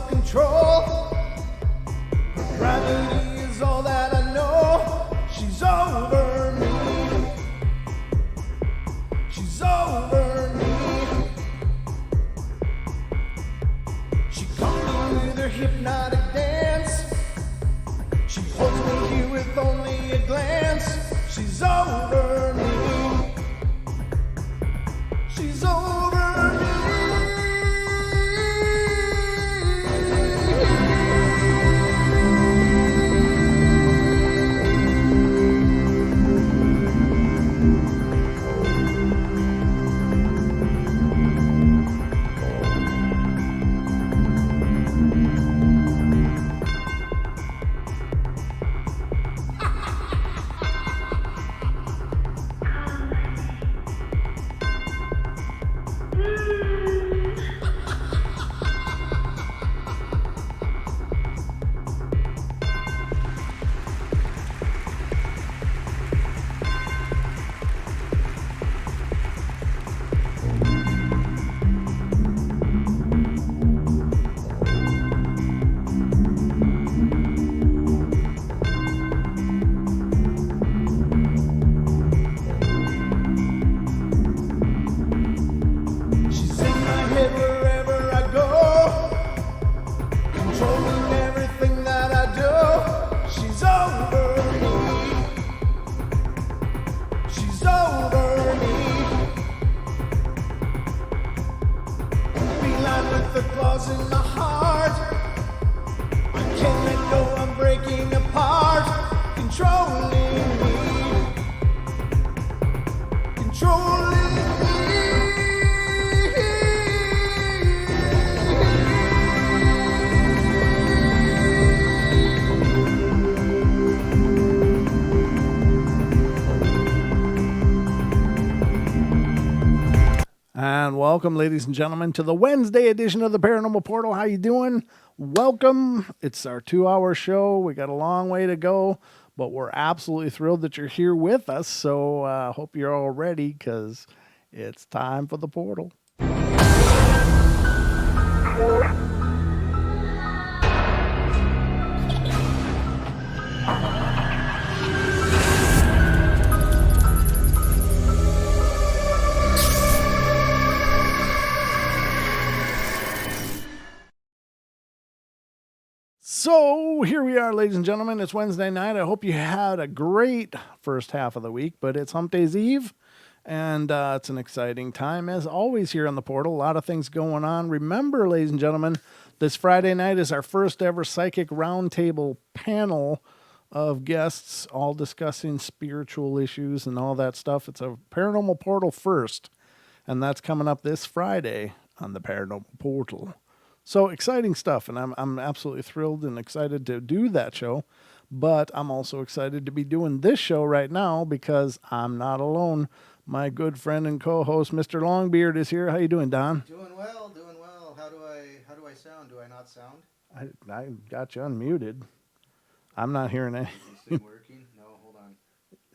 self-control. Gravity is all that I know. She's over me. She's over me. She comes with her hypnotic dance. She holds me here with only a glance. She's over me. She's over me. And welcome, ladies and gentlemen, to the Wednesday edition of the Paranormal Portal. How you doing? Welcome. It's our 2-hour show. We got a long way to go, but we're absolutely thrilled that you're here with us. So hope you're all ready, because it's time for the portal. So here we are, ladies and gentlemen. It's Wednesday night. I hope you had a great first half of the week, but it's Hump Day's Eve, and it's an exciting time, as always, here on the portal. A lot of things going on. Remember, ladies and gentlemen, this Friday night is our first ever psychic roundtable panel of guests, all discussing spiritual issues and all that stuff. It's a Paranormal Portal first, and that's coming up this Friday on the Paranormal Portal. So exciting stuff, and I'm absolutely thrilled and excited to do that show. But I'm also excited to be doing this show right now because I'm not alone. My good friend and co-host, Mr. Longbeard, is here. How you doing, Don? Doing well, doing well. How do I sound? Do I not sound? I got you unmuted. I'm not hearing anything. Is it working? No, hold on.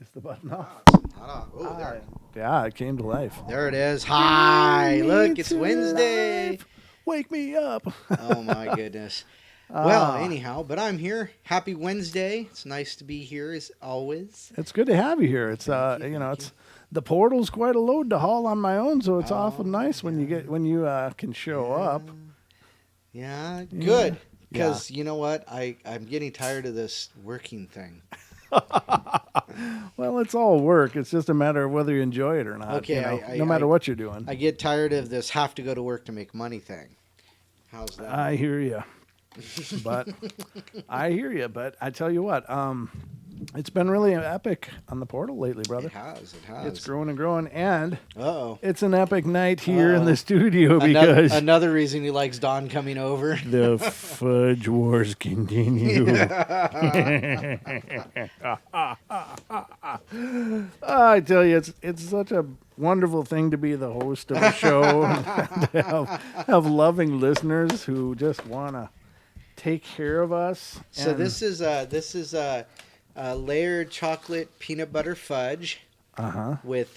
Is the button off? No, it's not off. Oh, there. Yeah, it came to life. There it is. Hi, look, it's Wednesday. Life. Wake me up. Oh, my goodness. Well, anyhow, but I'm here. Happy Wednesday. It's nice to be here as always. It's good to have you here. It's it's the portal's quite a load to haul on my own, so it's awful nice when you can show up. Yeah, good. Because you know what? I'm getting tired of this working thing. Well, it's all work. It's just a matter of whether you enjoy it or not. Okay, no matter what you're doing. I get tired of this have to go to work to make money thing. How's that? I hear you. But I tell you what, it's been really epic on the portal lately, brother. It has. It's growing and growing, and Uh-oh. It's an epic night here in the studio because another reason he likes Don coming over. The fudge wars continue. I tell you, it's such a wonderful thing to be the host of a show and to have loving listeners who just want to take care of us. So this is a layered chocolate peanut butter fudge with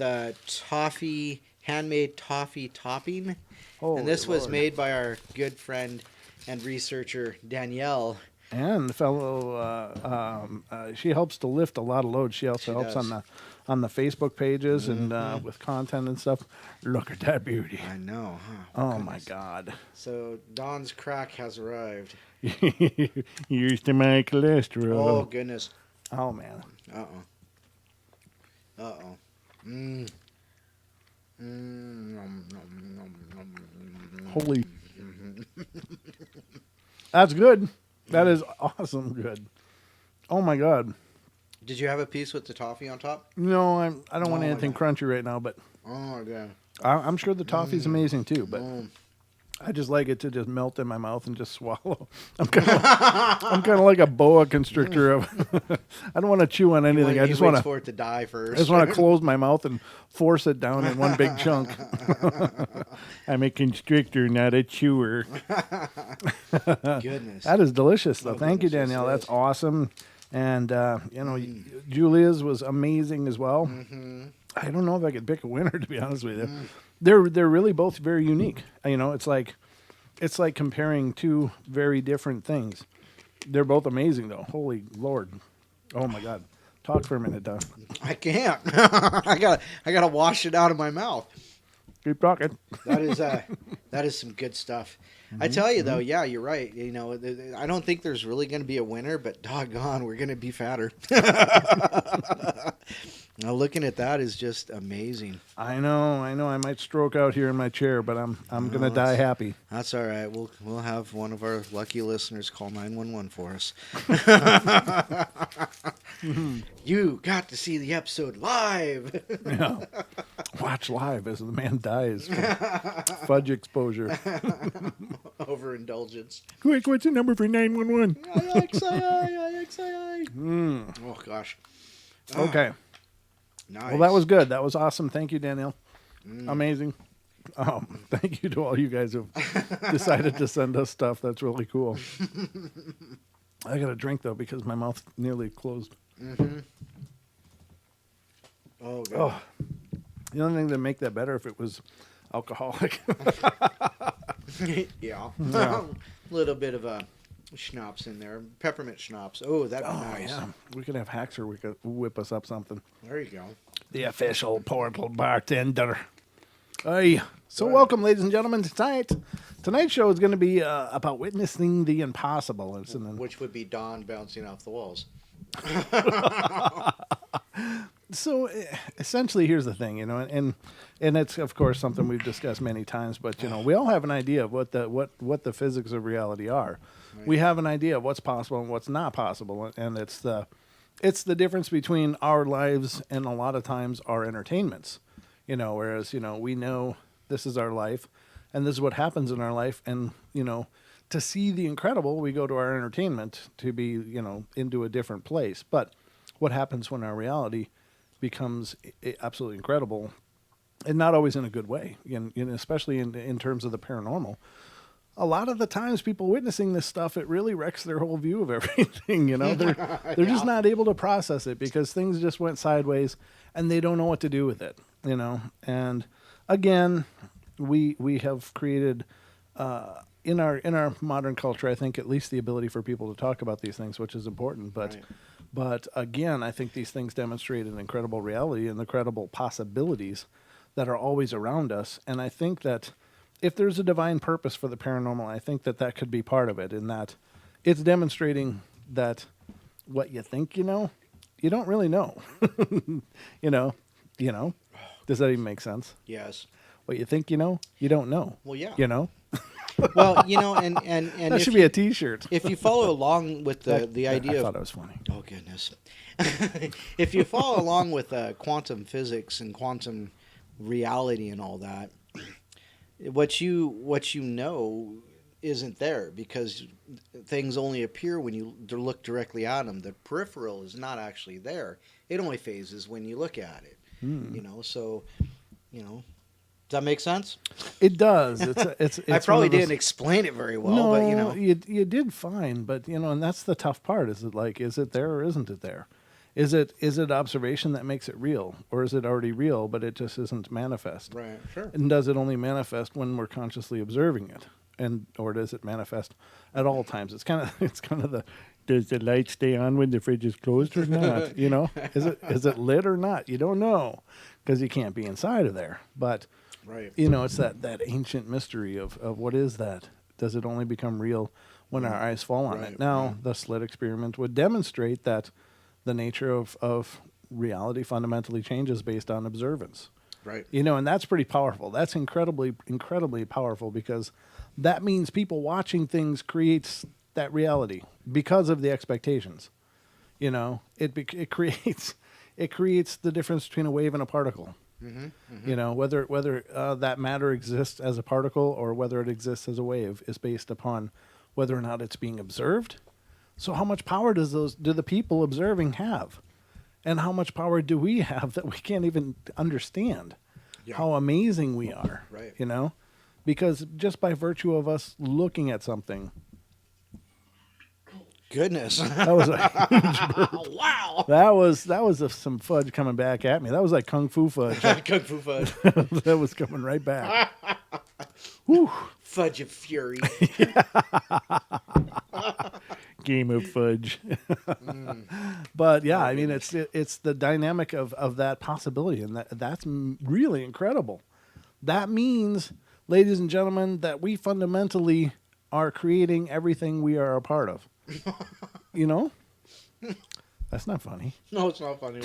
handmade toffee topping. Holy and this was Lord. made by our good friend and researcher Danielle. And fellow, she helps to lift a lot of loads. She also She helps does. on the Facebook pages and with content and stuff. Look at that beauty! I know, huh? Oh Goodness. my God! So Don's crack has arrived. Used to my Oh cholesterol. goodness. Oh man! Mm. Nom, nom, nom, nom. Holy, that's good. That is awesome good. Oh my God! Did you have a piece with the toffee on top? No, I don't want Oh my anything God. crunchy right now, but Oh yeah. I'm sure the toffee's amazing too. But Mm. I just like it to just melt in my mouth and just swallow. I'm kind of like a boa constrictor. Of I don't want to chew on anything. He I just want waits to. for it to die I first. just want to close my mouth and force it down in one big chunk. I'm a constrictor, not a chewer. Goodness. That is delicious, though. Oh, Thank you, goodness, yes, Danielle. it That's is. awesome. And Julia's was amazing as well. Mm-hmm. I don't know if I could pick a winner, to be honest with you. They're really both very unique. It's like comparing two very different things. They're both amazing, though. Holy Lord! Oh my God! Talk for a minute, Don. I can't. I gotta wash it out of my mouth. Keep talking. That is some good stuff. I tell you though, yeah, you're right. I don't think there's really going to be a winner, but doggone, we're going to be fatter. Now looking at that is just amazing. I know. I might stroke out here in my chair, but I'm gonna die that's- happy. That's all right. We'll have one of our lucky listeners call 911 for us. You got to see the episode live. Yeah. Watch live as the man dies from fudge exposure. Overindulgence. Quick, what's the number for 911? Oh gosh. Okay. Nice. Well, that was good. That was awesome. Thank you, Danielle. Amazing. Thank you to all you guys who decided to send us stuff. That's really cool. I got a drink, though, because my mouth nearly closed. Mm-hmm. Oh god. Oh, the only thing that make that better if it was alcoholic. Yeah. Yeah. A little bit of a schnapps in there. Peppermint schnapps. Oh, that'd be nice. Yeah. We could have Haxer. We could whip us up something. There you go. The official portal bartender. Hey, so welcome, ladies and gentlemen. Tonight's show is going to be about witnessing the impossible. Which would be Don bouncing off the walls. So essentially, here's the thing, and it's of course something we've discussed many times. But we all have an idea of what the physics of reality are. Right. We have an idea of what's possible and what's not possible, and it's the difference between our lives and a lot of times our entertainments. Whereas we know this is our life, and this is what happens in our life, and to see the incredible, we go to our entertainment to be into a different place. But what happens when our reality becomes absolutely incredible, and not always in a good way, especially in terms of the paranormal. A lot of the times people witnessing this stuff, it really wrecks their whole view of everything. They're just not able to process it because things just went sideways and they don't know what to do with it, And again, we have created in our modern culture, I think, at least the ability for people to talk about these things, which is important. But Right. But again, I think these things demonstrate an incredible reality and incredible possibilities that are always around us. And I think that if there's a divine purpose for the paranormal, I think that could be part of it, in that it's demonstrating that what you think you don't really know. Does that even make sense? Yes. What you think you don't know. Well, yeah. Well, and that if should be a T-shirt. if you follow along with the I idea thought of it was funny. oh goodness, if you follow along with quantum physics and quantum reality and all that, what you know isn't there, because things only appear when you look directly at them. The peripheral is not actually there. It only phases when you look at it. So does that make sense? It does. It's I probably didn't explain it very well, no, but you did fine. But and that's the tough part. Is it there or isn't it there? Is it observation that makes it real, or is it already real but it just isn't manifest? right, sure. And does it only manifest when we're consciously observing it, or does it manifest at all times? It's kind of the, does the light stay on when the fridge is closed or not? Is it lit or not? You don't know because you can't be inside of there. But Right. it's that ancient mystery of what is that? Does it only become real when our eyes fall on Right, it? Now, right. the slit experiment would demonstrate that the nature of reality fundamentally changes based on observance. Right. And that's pretty powerful. That's incredibly, incredibly powerful because that means people watching things creates that reality because of the expectations. It creates the difference between a wave and a particle. Whether that matter exists as a particle or whether it exists as a wave is based upon whether or not it's being observed. So how much power do the people observing have? And how much power do we have that we can't even understand how amazing we are? Right. Because just by virtue of us looking at something, Goodness. that was a huge burp. Wow. That was some fudge coming back at me. That was like kung fu fudge. Kung Fu Fudge. That was coming right back. Whew. Fudge of Fury. Game of fudge. But yeah, I mean, it's the dynamic of that possibility, and that's really incredible. That means, ladies and gentlemen, that we fundamentally are creating everything we are a part of. That's not funny. No, it's not funny.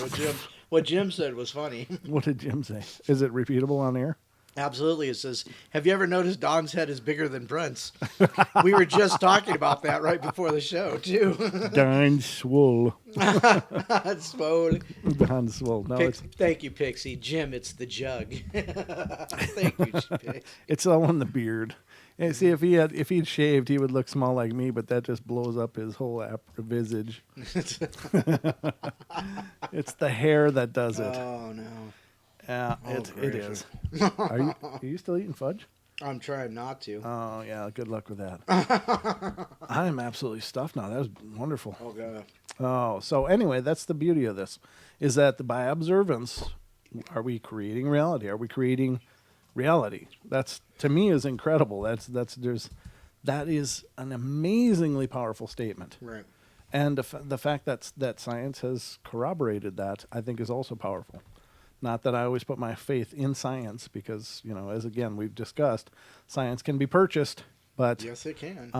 What Jim said was funny. What did Jim say? Is it repeatable on air? Absolutely. It says, have you ever noticed Don's head is bigger than Brent's? We were just talking about that right before the show, too. Don Swole. Swole. Don Swole. No, Thank you, Pixie. Jim, it's the jug. Thank you, Pixie. it's all in the beard. And see, if he'd shaved, he would look small like me, but that just blows up his whole visage. It's the hair that does it. Oh, no. Yeah, it is. Are you still eating fudge? I'm trying not to. Oh, yeah, good luck with that. I am absolutely stuffed now. That was wonderful. Oh, God. Oh, so anyway, that's the beauty of this, is that by observance, are we creating reality? Are we creating reality? That's, to me, is incredible. That is an amazingly powerful statement. Right. And the fact that science has corroborated that, I think, is also powerful. Not that I always put my faith in science because, as again we've discussed, science can be purchased, but Yes, it can.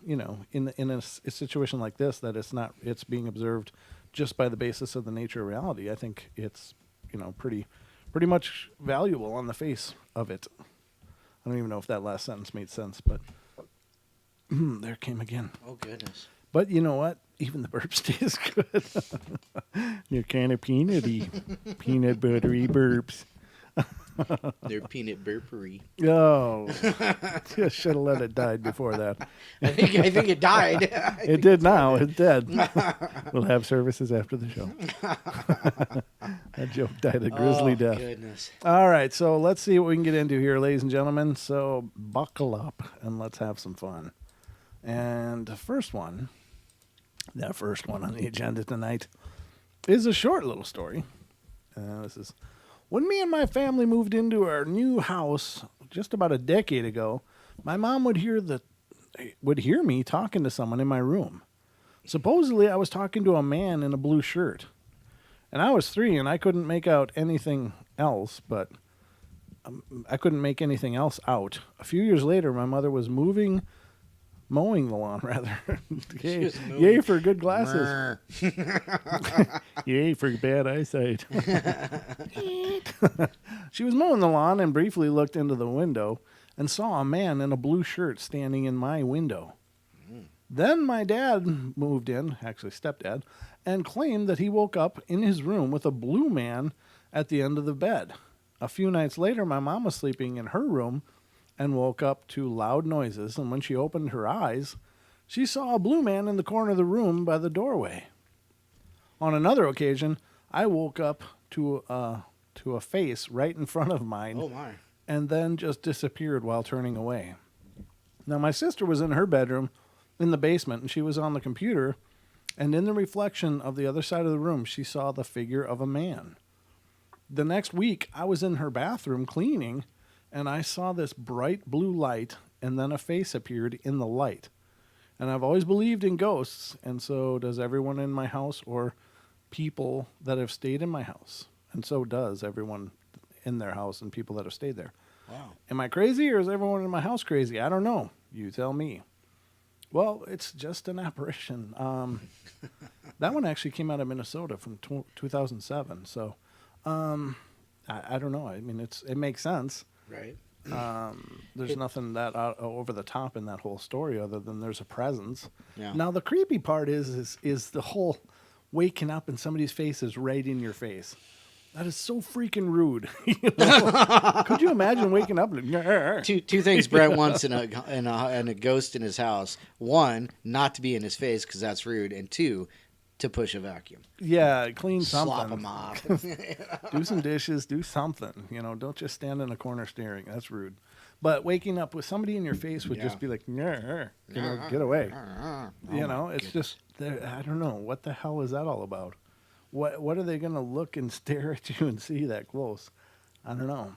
in a situation like this, that it's being observed just by the basis of the nature of reality. I think it's pretty much valuable on the face of it. I don't even know if that last sentence made sense, but there it came again. Oh, goodness. But you know what? Even the burp stays good. They're kind of peanutty, peanut buttery burps. They're peanut burpery. Oh, just should have let it die before that. I think it died. It did now. It's dead. We'll have services after the show. That joke died a grisly death. Goodness. All right, so let's see what we can get into here, ladies and gentlemen. So buckle up and let's have some fun. And the first one on the agenda tonight is a short little story. This is when me and my family moved into our new house just about a decade ago. My mom would hear me talking to someone in my room. Supposedly, I was talking to a man in a blue shirt, and I was 3 and I couldn't make out anything else. But I couldn't make anything else out. A few years later, my mother was mowing the lawn, rather. Yay for good glasses. Yay for bad eyesight. She was mowing the lawn and briefly looked into the window and saw a man in a blue shirt standing in my window. Then my dad moved in, actually stepdad, and claimed that he woke up in his room with a blue man at the end of the bed. A few nights later, my mom was sleeping in her room and woke up to loud noises, and when she opened her eyes, she saw a blue man in the corner of the room by the doorway. On another occasion, I woke up to a face right in front of mine. Oh, my. And then just disappeared while turning away. Now, my sister was in her bedroom in the basement, and she was on the computer, and in the reflection of the other side of the room, she saw the figure of a man. The next week, I was in her bathroom cleaning, and I saw this bright blue light, and then a face appeared in the light. And I've always believed in ghosts, and so does everyone in my house or people that have stayed in my house. And so does everyone in their house and people that have stayed there. Wow. Am I crazy or is everyone in my house crazy? I don't know. You tell me. Well, it's just an apparition. That one actually came out of Minnesota from 2007. So I don't know. I mean, it makes sense. Right. There's nothing that over the top in that whole story other than there's a presence. Yeah. Now, the creepy part is the whole waking up and somebody's face is right in your face. That is so freaking rude. Could you imagine waking up and Two things Brent wants in a ghost in his house. One, not to be in his face because that's rude, and two, to push a vacuum. Yeah, clean something. Slop him off. Do some dishes, do something. Don't just stand in a corner staring. That's rude. But waking up with somebody in your face would just be like, get away. It's just, I don't know. What the hell is that all about? What are they going to look and stare at you and see that close? I don't know.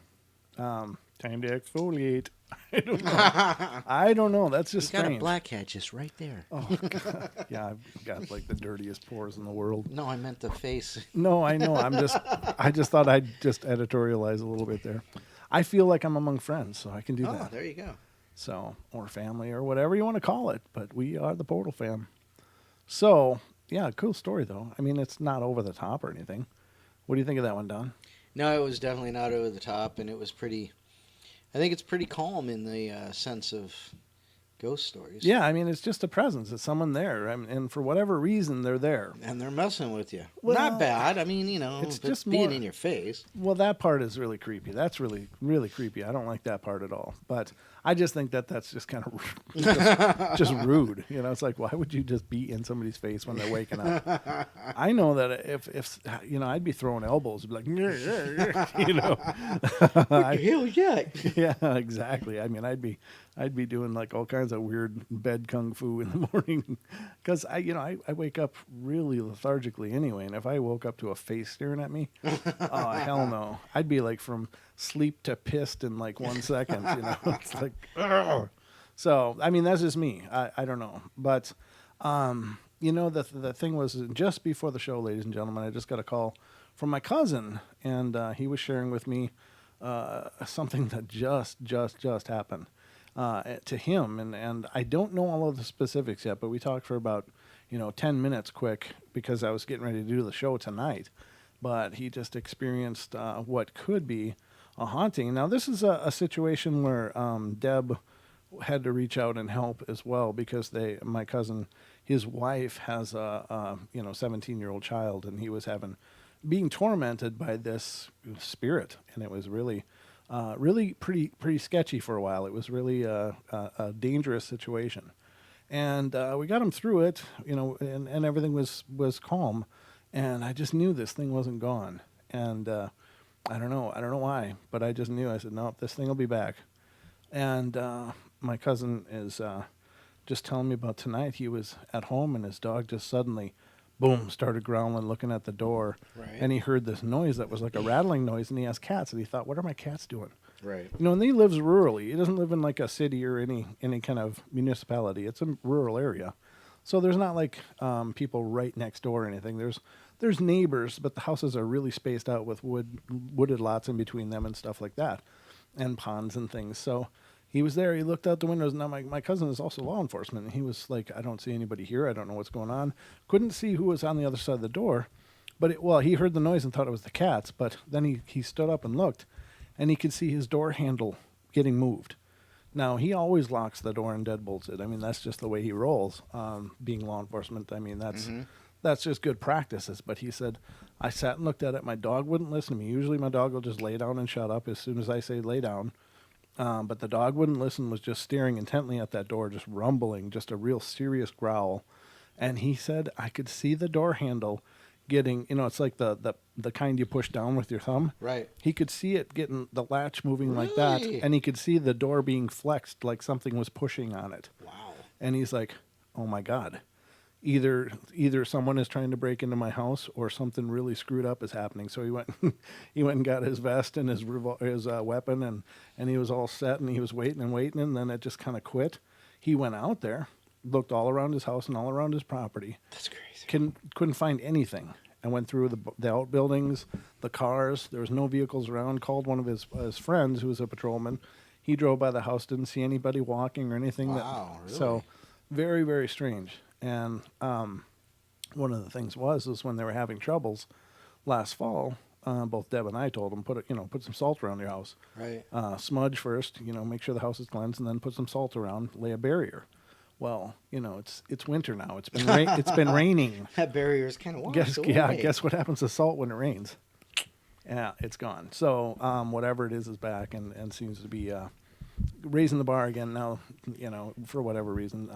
Time to exfoliate. I don't know. That's just You got strange. a blackhead just right there. Oh, God. Yeah, I've got like the dirtiest pores in the world. No, I meant the face. No, I know. I just thought I'd just editorialize a little bit there. I feel like I'm among friends, so I can do that. Oh, there you go. So, or family, or whatever you want to call it. But we are the Portal fam. So, yeah, cool story, though. I mean, it's not over the top or anything. What do you think of that one, Don? No, it was definitely not over the top, and it was pretty. I think it's pretty calm in the sense of ghost stories. Yeah, I mean, it's just a presence. It's someone there. And for whatever reason, they're there. And they're messing with you. Well, Not bad. I mean, it's it's just being more- in your face. Well, that part is really creepy. That's really, really creepy. I don't like that part at all. But I just think that's just kind of just rude. It's like, why would you just be in somebody's face when they're waking up? I know that if I'd be throwing elbows, I'd be like, Hell yeah. yeah, exactly. I mean, I'd be doing like all kinds of weird bed kung fu in the morning because I wake up really lethargically anyway, and if I woke up to a face staring at me, oh hell no, I'd be like from sleep to pissed in like 1 second. It's like, ugh. So I mean that's just me. I don't know, but the thing was just before the show, ladies and gentlemen, I just got a call from my cousin, and he was sharing with me something that just happened to him, and I don't know all of the specifics yet, but we talked for about 10 minutes quick because I was getting ready to do the show tonight. But he just experienced what could be a haunting. Now this is a situation where Deb had to reach out and help as well because my cousin, his wife has a 17-year-old child, and he was being tormented by this spirit, and it was really pretty sketchy for a while. It was really a dangerous situation, and we got him through it, and everything was calm, and I just knew this thing wasn't gone, and I don't know why, but I just knew. I said, no, this thing will be back, and my cousin is just telling me about tonight. He was at home, and his dog just suddenly, boom, started growling, looking at the door. Right. And he heard this noise that was like a rattling noise, and he has cats, and he thought, what are my cats doing? Right. And he lives rurally. He doesn't live in like a city or any kind of municipality. It's a rural area. So there's not like people right next door or anything. There's neighbors, but the houses are really spaced out with wooded lots in between them and stuff like that, and ponds and things. So he was there. He looked out the windows. Now my cousin is also law enforcement, and he was like, I don't see anybody here. I don't know what's going on. Couldn't see who was on the other side of the door, but he heard the noise and thought it was the cats. But then he stood up and looked, and he could see his door handle getting moved. Now, he always locks the door and deadbolts it. I mean, that's just the way he rolls, being law enforcement. I mean, that's just good practices. But he said, I sat and looked at it. My dog wouldn't listen to me. Usually my dog will just lay down and shut up as soon as I say lay down. But the dog wouldn't listen, was just staring intently at that door, just rumbling, just a real serious growl. And he said, I could see the door handle getting, it's like the kind you push down with your thumb. Right. He could see it getting the latch moving like that, Really? and he could see the door being flexed like something was pushing on it. Wow. And he's like, oh my God. either someone is trying to break into my house or something really screwed up is happening. So he went he went and got his vest and his weapon, and he was all set, and he was waiting and waiting, and then it just kind of quit. He went out there, looked all around his house and all around his property. That's crazy. Couldn't find anything, and went through the outbuildings, the cars. There was no vehicles around. Called one of his friends who was a patrolman. He drove by the house, didn't see anybody walking or anything. Wow, really? So very, very strange. And one of the things was when they were having troubles last fall, both Deb and I told them, put some salt around your house. Right. Smudge first, make sure the house is cleansed, and then put some salt around, lay a barrier. Well, it's winter now. It's been raining. That barrier is kind of washed away. Guess what happens to salt when it rains? Yeah, it's gone. So whatever it is back and seems to be raising the bar again now, for whatever reason.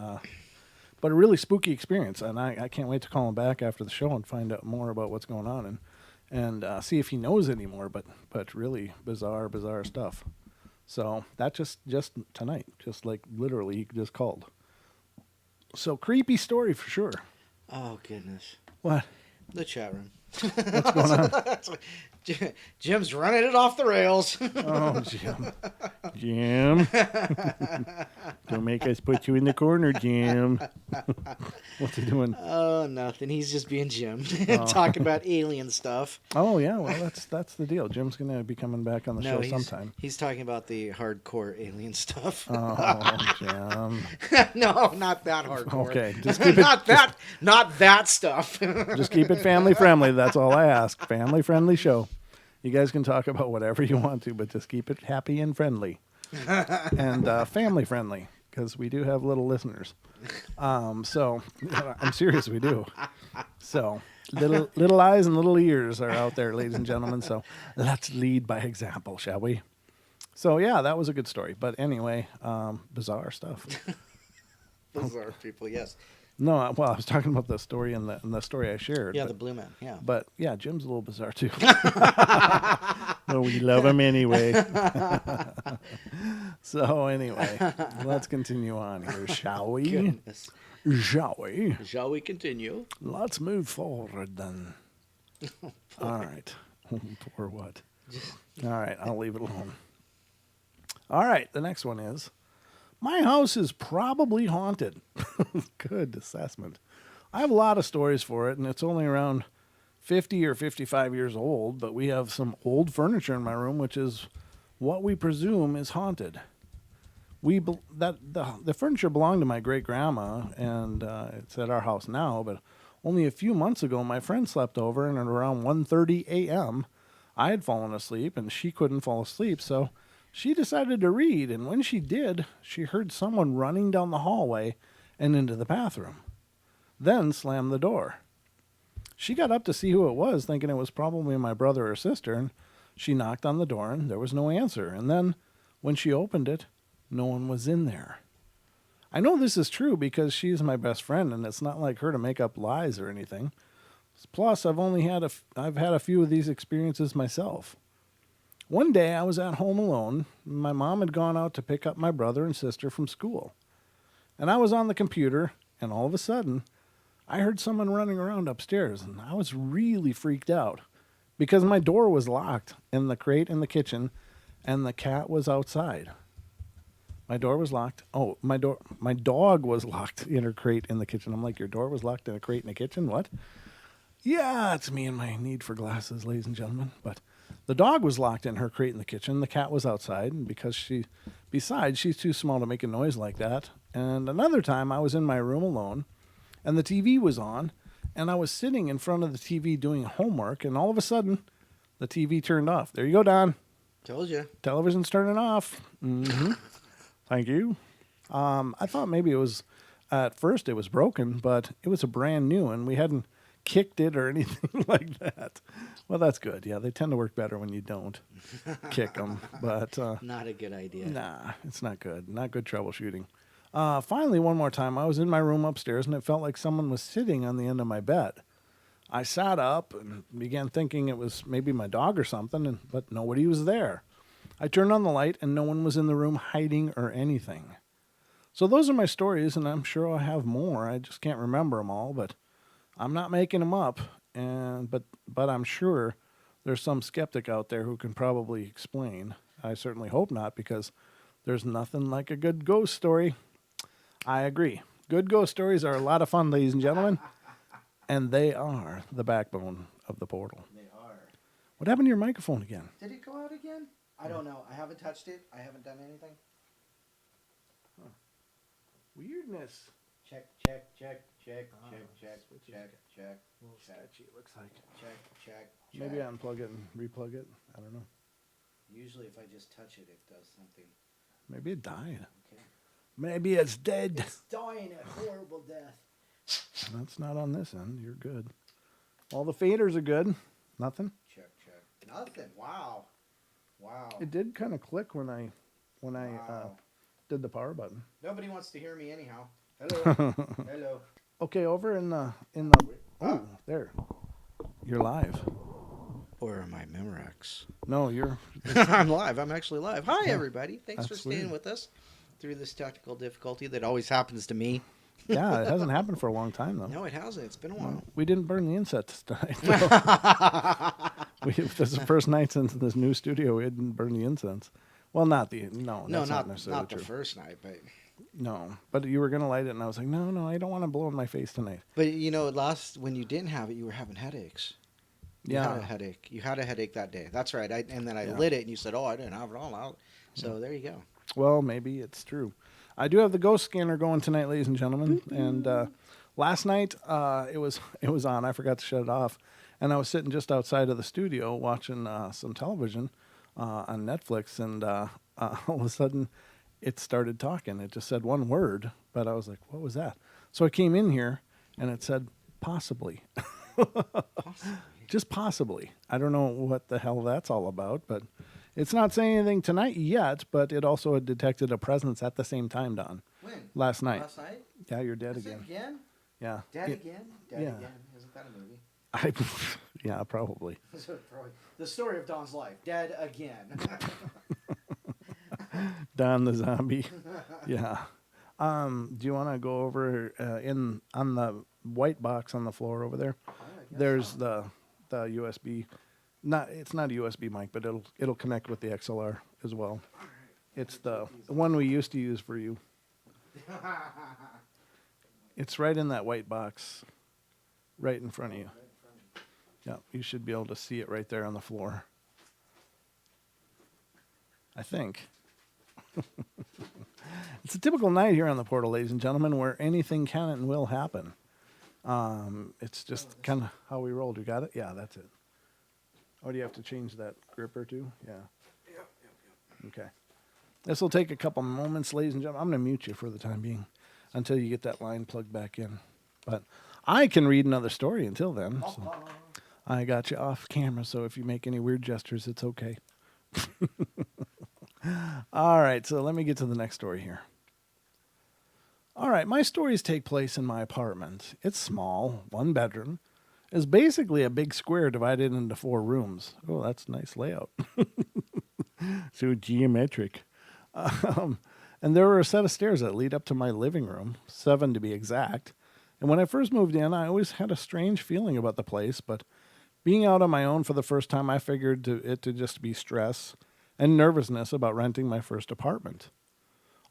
But a really spooky experience, and I can't wait to call him back after the show and find out more about what's going on and see if he knows anymore. But really bizarre stuff. So that just tonight, just like literally, he just called. So creepy story for sure. Oh goodness. What? The chat room. What's going on? Jim's running it off the rails. Oh, Jim. Don't make us put you in the corner, Jim. What's he doing? Oh, nothing. He's just being Jim, talking about alien stuff. Oh yeah, well that's the deal. Jim's gonna be coming back on the show sometime. He's talking about the hardcore alien stuff. Oh, Jim. No, not that hardcore. Okay, just keep it. Not that stuff. Just keep it family friendly. That's all I ask. Family friendly show. You guys can talk about whatever you want to, but just keep it happy and friendly, and family friendly, because we do have little listeners. So I'm serious, we do. So little eyes and little ears are out there, ladies and gentlemen. So let's lead by example, shall we? So yeah, that was a good story. But anyway, bizarre stuff. Bizarre people, yes. No, well, I was talking about the story in the story I shared. Yeah, the blue man. Yeah. But yeah, Jim's a little bizarre too. Well, we love him anyway. So anyway, let's continue on here, shall we? Goodness. Shall we? Shall we continue? Let's move forward then. All right. Or what? All right, I'll leave it alone. All right, the next one is, my house is probably haunted. Good assessment. I have a lot of stories for it, and it's only around 50 or 55 years old, but we have some old furniture in my room, which is what we presume is haunted. The furniture belonged to my great-grandma, and it's at our house now, but only a few months ago, my friend slept over, and at around 1:30 a.m., I had fallen asleep, and she couldn't fall asleep, so she decided to read, and when she did, she heard someone running down the hallway and into the bathroom, then slammed the door. She got up to see who it was, thinking it was probably my brother or sister, and she knocked on the door, and there was no answer. And then, when she opened it, no one was in there. I know this is true because she's my best friend, and it's not like her to make up lies or anything. Plus, I've had a few of these experiences myself. One day, I was at home alone. My mom had gone out to pick up my brother and sister from school. And I was on the computer, and all of a sudden, I heard someone running around upstairs, and I was really freaked out because my door was locked in the crate in the kitchen, and the cat was outside. My door was locked. Oh, my dog was locked in her crate in the kitchen. I'm like, your door was locked in a crate in the kitchen? What? Yeah, it's me and my need for glasses, ladies and gentlemen. But the dog was locked in her crate in the kitchen. The cat was outside, and because she's too small to make a noise like that. And another time, I was in my room alone, and the TV was on, and I was sitting in front of the TV doing homework, and all of a sudden, the TV turned off. There you go, Don. Told you. Television's turning off. Mm-hmm. Thank you. I thought maybe at first it was broken, but it was a brand new, and we hadn't kicked it or anything like that. Well, that's good. Yeah, they tend to work better when you don't kick them. But not a good idea. Nah, it's not good. Not good troubleshooting. Finally, one more time, I was in my room upstairs, and it felt like someone was sitting on the end of my bed. I sat up and began thinking it was maybe my dog or something, but nobody was there. I turned on the light, and no one was in the room hiding or anything. So those are my stories, and I'm sure I'll have more. I just can't remember them all, but I'm not making them up. And but I'm sure there's some skeptic out there who can probably explain. I certainly hope not, because there's nothing like a good ghost story. I agree. Good ghost stories are a lot of fun, ladies and gentlemen, and they are the backbone of the portal. They are. What happened to your microphone again? Did it go out again? I don't know. I haven't touched it. I haven't done anything. Weirdness. Check, check, check, check, check, check, check, check. A little sketchy, it looks like. Check. Maybe unplug it and replug it. I don't know. Usually, if I just touch it, it does something. Maybe it died. Okay. Maybe it's dead. It's dying a horrible death. That's not on this end. You're good. All the faders are good. Nothing. Check. Nothing. Wow. It did kind of click when I Wow. did the power button. Nobody wants to hear me anyhow. Hello. Hello. Okay, over in the Ah. there. You're live. Or am I Memorex? No, you're I'm live. I'm actually live. Hi, everybody. Thanks for That's staying weird. with us through this technical difficulty that always happens to me. yeah. It hasn't happened for a long time though. No, it hasn't. It's been a while. We didn't burn the incense tonight. This is the first night since this new studio we didn't burn the incense. Well, not the no. No, That's not necessarily the true. first night, but No, but you were gonna light it, and I was like, no, I don't want to blow in my face tonight. you know, when you didn't have it, you were having headaches. You had a headache. You had a headache that day. That's right. And then I lit it, and you said, "Oh, I didn't have it all out." So there you go. Well, maybe it's true. I do have the ghost scanner going tonight, ladies and gentlemen. And last night it was on. I forgot to shut it off, and I was sitting just outside of the studio watching some television on Netflix, and all of a sudden it started talking. It just said one word, but I was like, "What was that?" So I came in here, and it said possibly. Just possibly. I don't know what the hell that's all about, but it's not saying anything tonight yet, but it also had detected a presence at the same time, Don. When? Last night. Last night? Yeah, you're dead Is it again. again? Yeah. Dead again? Dead yeah. again. Isn't that a movie? Yeah, probably. The story of Don's life. Dead again. Don the zombie. Yeah. Do you want to go over on the white box on the floor over there? There's the USB. It's not a USB mic, but it'll connect with the XLR as well. It's the one we used to use for you. It's right in that white box, right in front of you. Yeah, you should be able to see it right there on the floor. I think. It's a typical night here on the portal, ladies and gentlemen, where anything can and will happen. It's just kind of how we rolled. You got it? Yeah, that's it. Oh, do you have to change that gripper too? Yeah. Yep. Okay. This will take a couple moments, ladies and gentlemen. I'm going to mute you for the time being until you get that line plugged back in. But I can read another story until then. So I got you off camera, so if you make any weird gestures, it's okay. All right, so let me get to the next story here. All right, my stories take place in my apartment. It's small, one bedroom. It's basically a big square divided into 4 rooms. Oh, that's a nice layout. So geometric. And there were a set of stairs that lead up to my living room, 7 to be exact. And when I first moved in, I always had a strange feeling about the place, but being out on my own for the first time, I figured it to just be stress and nervousness about renting my first apartment.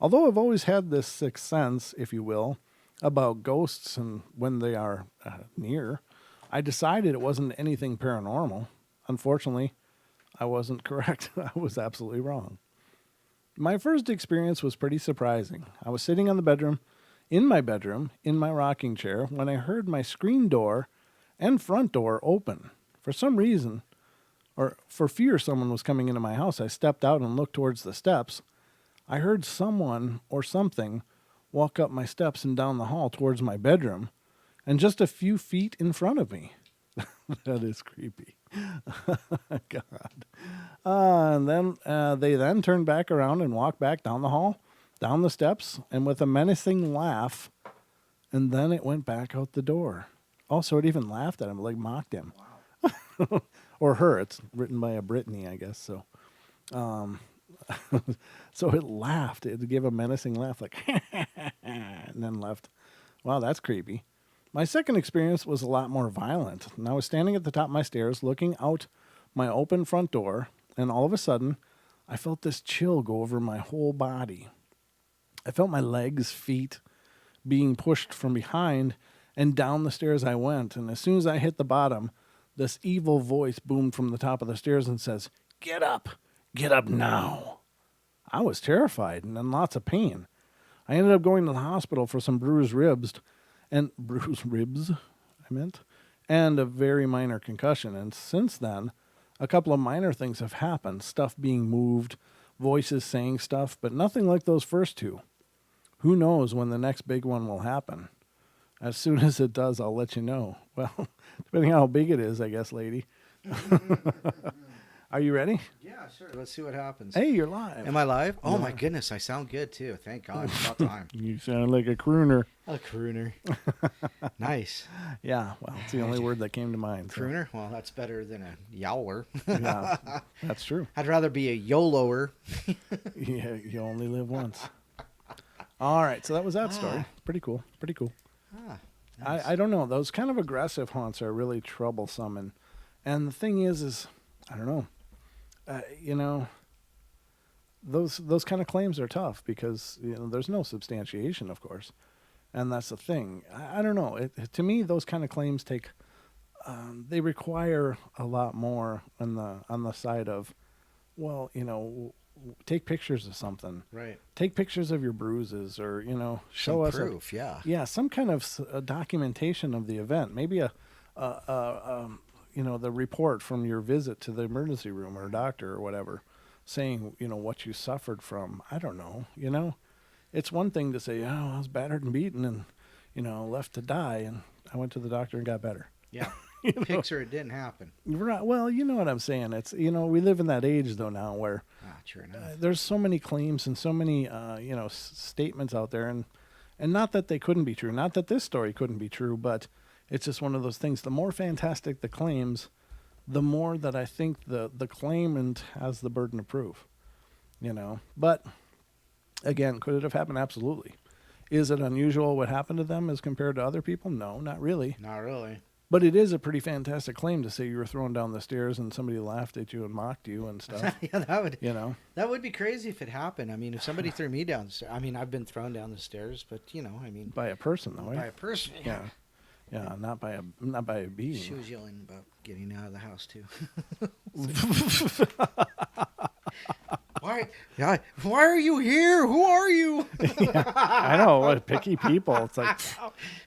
Although I've always had this sixth sense, if you will, about ghosts and when they are near, I decided it wasn't anything paranormal. Unfortunately, I wasn't correct. I was absolutely wrong. My first experience was pretty surprising. I was sitting in my bedroom, in my rocking chair, when I heard my screen door and front door open. For some reason, or for fear someone was coming into my house, I stepped out and looked towards the steps. I heard someone or something walk up my steps and down the hall towards my bedroom, and just a few feet in front of me. That is creepy. God. And then they then turned back around and walked back down the hall, down the steps, and with a menacing laugh, and then it went back out the door. Also, it even laughed at him, like mocked him. Wow. Or her. It's written by a Brittany, I guess. So, so it laughed. It gave a menacing laugh, like, and then left. Wow, that's creepy. My second experience was a lot more violent. And I was standing at the top of my stairs looking out my open front door, and all of a sudden, I felt this chill go over my whole body. I felt my legs, feet being pushed from behind, and down the stairs I went. And as soon as I hit the bottom, this evil voice boomed from the top of the stairs and says, get up now. I was terrified and in lots of pain. I ended up going to the hospital for some bruised ribs, and a very minor concussion. And since then, a couple of minor things have happened, stuff being moved, voices saying stuff, but nothing like those first two. Who knows when the next big one will happen? As soon as it does, I'll let you know. Well, depending on how big it is, I guess, lady. Are you ready? Yeah, sure. Let's see what happens. Hey, you're live. Am I live? Oh, my goodness. I sound good, too. Thank God. It's about time. You sound like a crooner. A crooner. Nice. Yeah, well, it's the only word that came to mind. So. Crooner? Well, that's better than a yowler. Yeah, that's true. I'd rather be a YOLOer. Yeah, you only live once. All right, so that was that story. Pretty cool. Nice. I don't know. Those kind of aggressive haunts are really troublesome. And the thing is I don't know. Those kind of claims are tough because there's no substantiation, of course, and that's the thing. I don't know. To me, those kind of claims they require a lot more on the side of, well, take pictures of something. Right. Take pictures of your bruises, or show us proof. some kind of documentation of the event. Maybe the report from your visit to the emergency room or doctor or whatever, saying, what you suffered from. I don't know, It's one thing to say, oh, I was battered and beaten and, left to die, and I went to the doctor and got better. Yeah. Picture it didn't happen. Right. Well, you know what I'm saying. It's, we live in that age, though, now where true enough. There's so many claims and so many, statements out there, and not that they couldn't be true, not that this story couldn't be true, but it's just one of those things. The more fantastic the claims, the more that I think the claimant has the burden of proof, But, again, could it have happened? Absolutely. Is it unusual what happened to them as compared to other people? No, not really. Not really. But it is a pretty fantastic claim to say you were thrown down the stairs and somebody laughed at you and mocked you and stuff. Yeah, that would be crazy if it happened. I mean, if somebody threw me down the stairs. I mean, I've been thrown down the stairs, but by a person, though, right? By a person, yeah. Yeah, not by a being. She was yelling about getting out of the house too. Why are you here? Who are you? Yeah, I know, what picky people. It's like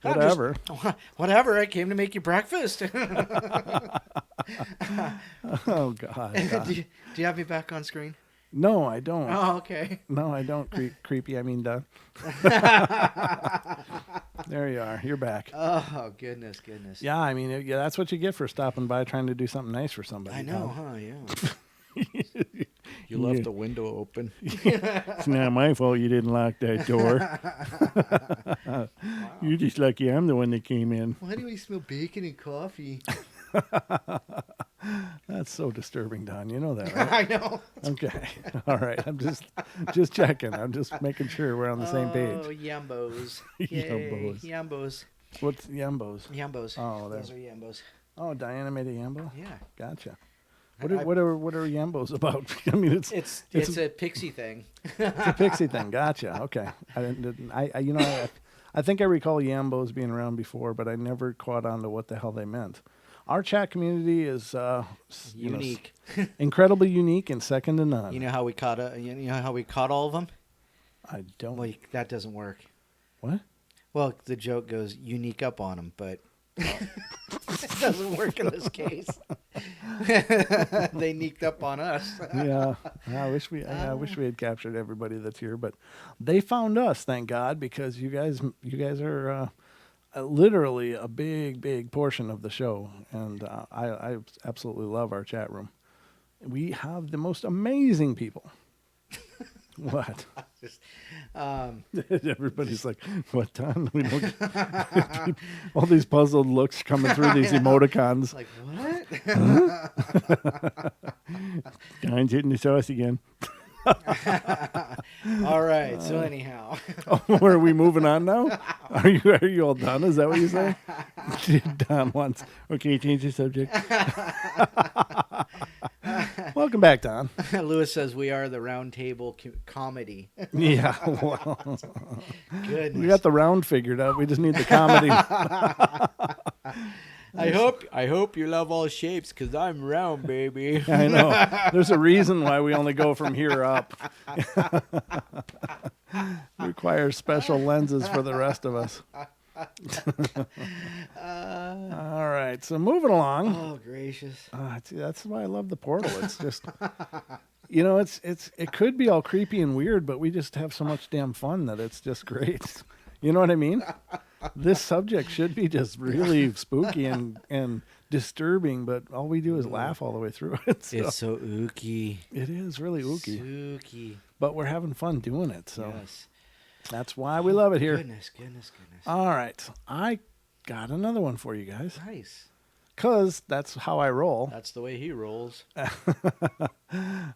whatever. Whatever. I came to make you breakfast. Oh God. Do you have me back on screen? No, I don't. Oh, okay. No, I don't. Creepy. I mean, duh. There you are. You're back. Oh, goodness. Yeah, I mean, that's what you get for stopping by trying to do something nice for somebody. I know, huh? Yeah. You left the window open. It's not my fault you didn't lock that door. Wow. You're just lucky I'm the one that came in. Why do we smell bacon and coffee? That's so disturbing, Don. You know that, right? I know. Okay. All right. I'm just checking. I'm just making sure we're on the same page. Oh, yambos. Yambos. Yambos. What's yambos? Yambos. Oh, those are yambos. Oh, Diana made a yambo? Yeah. Gotcha. What are yambos about? I mean, it's a pixie thing. It's a pixie thing. Gotcha. Okay. I think I recall yambos being around before, but I never caught on to what the hell they meant. Our chat community is unique, incredibly unique, and second to none. You know how we caught all of them? I don't. Well, that doesn't work. What? Well, the joke goes unique up on them, but it doesn't work in this case. They neeked up on us. Yeah, I wish we had captured everybody that's here, but they found us, thank God, because you guys are literally a big portion of the show, and I absolutely love our chat room. We have the most amazing people. What? Everybody's like, what, Don? We don't all these puzzled looks coming through these emoticons. Like, what? Don's hitting the sauce again. All right. So anyhow, Are we moving on now? Are you all done? Is that what you say? Don wants. Okay, change the subject. Welcome back, Don. Lewis says we are the round table comedy. Yeah, well, Goodness. we got the round figured out. We just need the comedy. I hope you love all shapes because I'm round, baby. I know. There's a reason why we only go from here up. Requires special lenses for the rest of us. All right, so moving along. Oh gracious! See, that's why I love the portal. It's just, it could be all creepy and weird, but we just have so much damn fun that it's just great. You know what I mean? This subject should be just really spooky and disturbing, but all we do is laugh all the way through it. So. It's so ooky. It is really ooky. Spooky. But we're having fun doing it, so Yes. that's why we love it here. Goodness. All right, I got another one for you guys. Nice. Because that's how I roll. That's the way he rolls.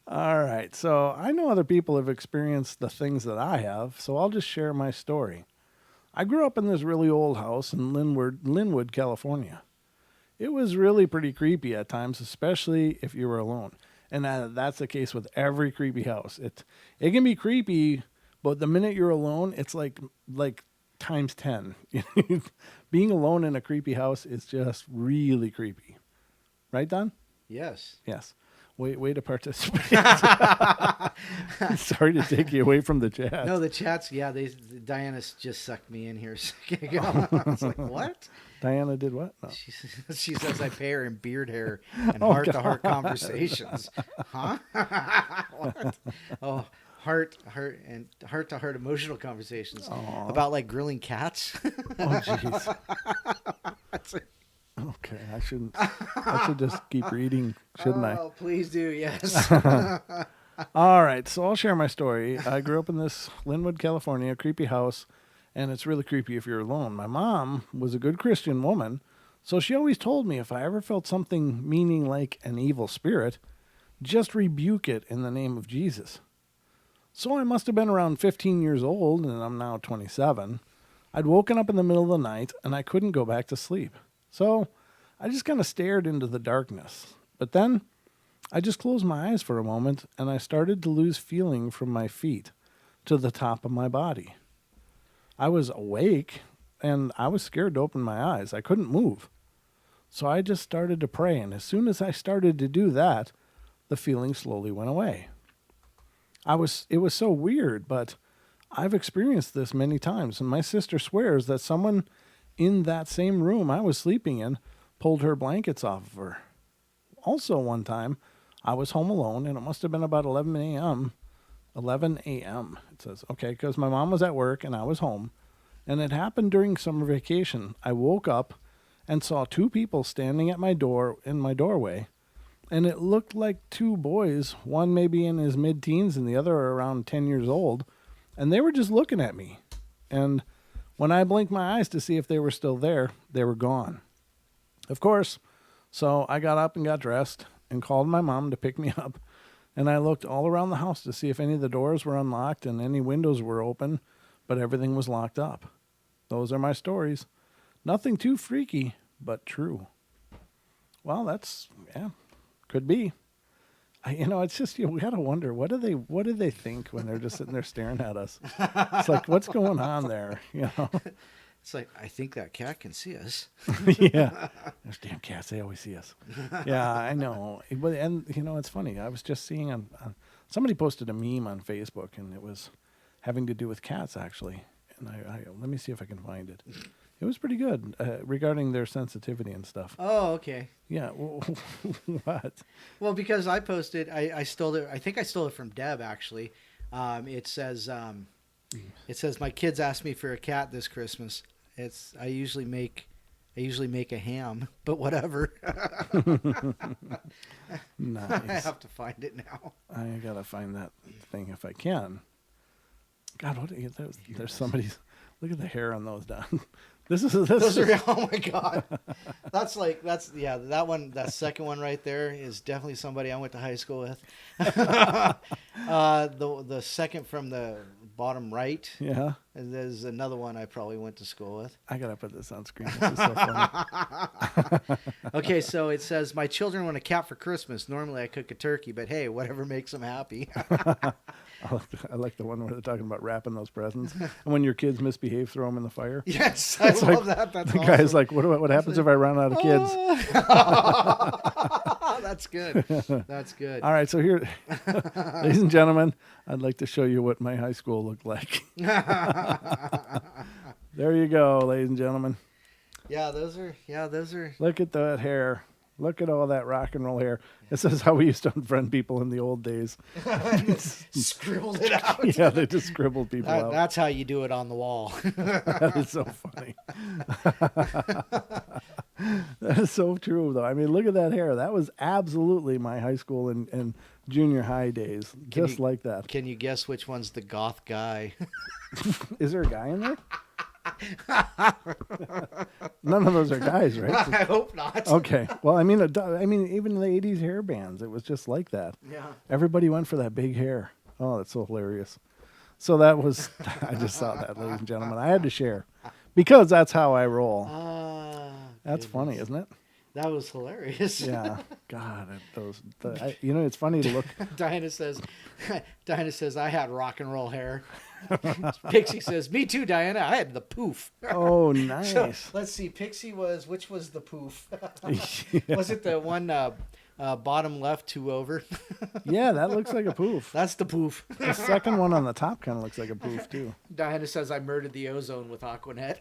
All right, so I know other people have experienced the things that I have, so I'll just share my story. I grew up in this really old house in Linwood, California. It was really pretty creepy at times, especially if you were alone. And that's the case with every creepy house. It can be creepy, but the minute you're alone, it's like times 10. Being alone in a creepy house is just really creepy. Right, Don? Yes. Yes. Way to participate. Sorry to take you away from the chat. No, the chats. Yeah, Diana just sucked me in here a second ago. I was like, what? Diana did what? No. She says I pay her in beard hair and heart-to-heart conversations. Huh? What? Oh, heart-to-heart emotional conversations. Aww. About like grilling cats. Oh, jeez. Okay, I should just keep reading, shouldn't I? Oh, please do, yes. All right, so I'll share my story. I grew up in this Linwood, California, creepy house, and it's really creepy if you're alone. My mom was a good Christian woman, so she always told me if I ever felt something meaning like an evil spirit, just rebuke it in the name of Jesus. So I must have been around 15 years old, and I'm now 27. I'd woken up in the middle of the night, and I couldn't go back to sleep. So I just kind of stared into the darkness. But then I just closed my eyes for a moment, and I started to lose feeling from my feet to the top of my body. I was awake, and I was scared to open my eyes. I couldn't move. So I just started to pray, and as soon as I started to do that, the feeling slowly went away. It was so weird, but I've experienced this many times, and my sister swears that someone in that same room I was sleeping in pulled her blankets off of her. Also one time, I was home alone, and it must have been about 11 a.m., it says, okay, because my mom was at work and I was home, and it happened during summer vacation. I woke up and saw two people standing at my doorway, and it looked like two boys, one maybe in his mid-teens and the other around 10 years old, and they were just looking at me. And when I blinked my eyes to see if they were still there, they were gone. Of course, so I got up and got dressed and called my mom to pick me up, and I looked all around the house to see if any of the doors were unlocked and any windows were open, but everything was locked up. Those are my stories. Nothing too freaky, but true. Well, could be. It's just, we gotta wonder, what do they think when they're just sitting there staring at us? It's like, what's going on there? It's like, I think that cat can see us. Yeah, those damn cats, they always see us. Yeah, I know. And it's funny. I was just seeing somebody posted a meme on Facebook, and it was having to do with cats actually. And I let me see if I can find it. It was pretty good regarding their sensitivity and stuff. Oh, okay. Yeah. What? Well, because I posted, I stole it. I think I stole it from Deb actually. It says, my kids asked me for a cat this Christmas. I usually make a ham, but whatever. Nice. I have to find it now. I gotta find that thing if I can. God, there's somebody's. Look at the hair on those, Don. Those are, oh my God. That second one right there is definitely somebody I went to high school with. The second from the bottom right, Yeah. and there's another one I probably went to school with. I got to put this on screen. This is so funny. Okay, so it says, my children want a cat for Christmas. Normally I cook a turkey, but hey, whatever makes them happy. I like the one where they're talking about wrapping those presents. And when your kids misbehave, throw them in the fire. Yes, I love that. That's the awesome. guy's like, what happens if I run out of kids? That's good. That's good. All right, so here, ladies and gentlemen, I'd like to show you what my high school looked like. There you go, ladies and gentlemen. Yeah, those are. Look at that hair. Look at all that rock and roll hair. This is how we used to unfriend people in the old days. Scribbled it out. Yeah, they just scribbled people out. That's how you do it on the wall. That is so funny. That is so true, though. I mean, look at that hair. That was absolutely my high school and junior high days. Just like that. Can you guess which one's the goth guy? Is there a guy in there? None of those are guys, right? I hope not. Okay. Well, I mean, even the '80s hair bands, it was just like that. Yeah. Everybody went for that big hair. Oh, that's so hilarious. So that was, I just saw that, ladies and gentlemen. I had to share because that's how I roll. That's funny, isn't it? That was hilarious. Yeah. God, it's funny to look. Diana says, I had rock and roll hair. Pixie says, me too, Diana. I had the poof. Oh, nice. So, let's see. Pixie which was the poof? Yeah. Was it the one bottom left, 2 over? Yeah, that looks like a poof. That's the poof. The second one on the top kind of looks like a poof, too. Diana says, I murdered the ozone with Aquanet.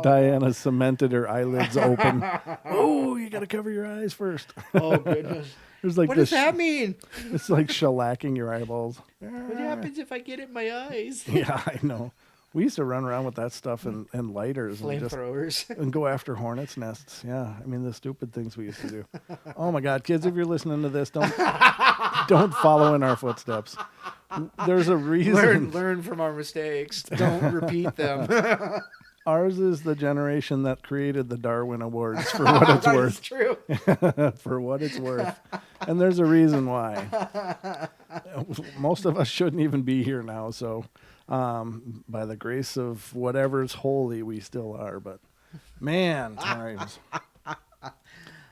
Diana cemented her eyelids open. Oh, you got to cover your eyes first. Oh, goodness. There's like what does that mean? It's like shellacking your eyeballs. What happens if I get it in my eyes? Yeah, I know. We used to run around with that stuff and lighters Flamethrowers. and go after hornets' nests. Yeah, I mean the stupid things we used to do. Oh my God, kids! If you're listening to this, don't follow in our footsteps. There's a reason. Learn from our mistakes. Don't repeat them. Ours is the generation that created the Darwin Awards for what it's worth. That's true. For what it's worth. And there's a reason why. Most of us shouldn't even be here now. So by the grace of whatever's holy, we still are. But man, times.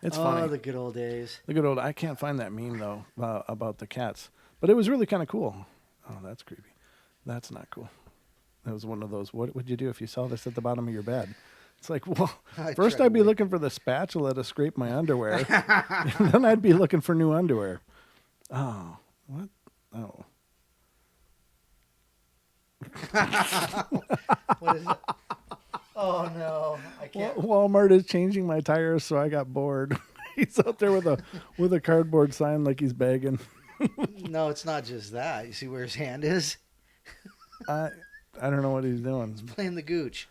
It's funny. Oh, the good old days. I can't find that meme, though, about the cats. But it was really kind of cool. Oh, that's creepy. That's not cool. It was one of those, what would you do if you saw this at the bottom of your bed? It's like, well, first I'd be looking for the spatula to scrape my underwear. And then I'd be looking for new underwear. Oh, what? Oh. What is it? Oh, no. I can't. Walmart is changing my tires, so I got bored. He's out there with a cardboard sign like he's begging. No, it's not just that. You see where his hand is? I don't know what he's doing. He's playing the gooch.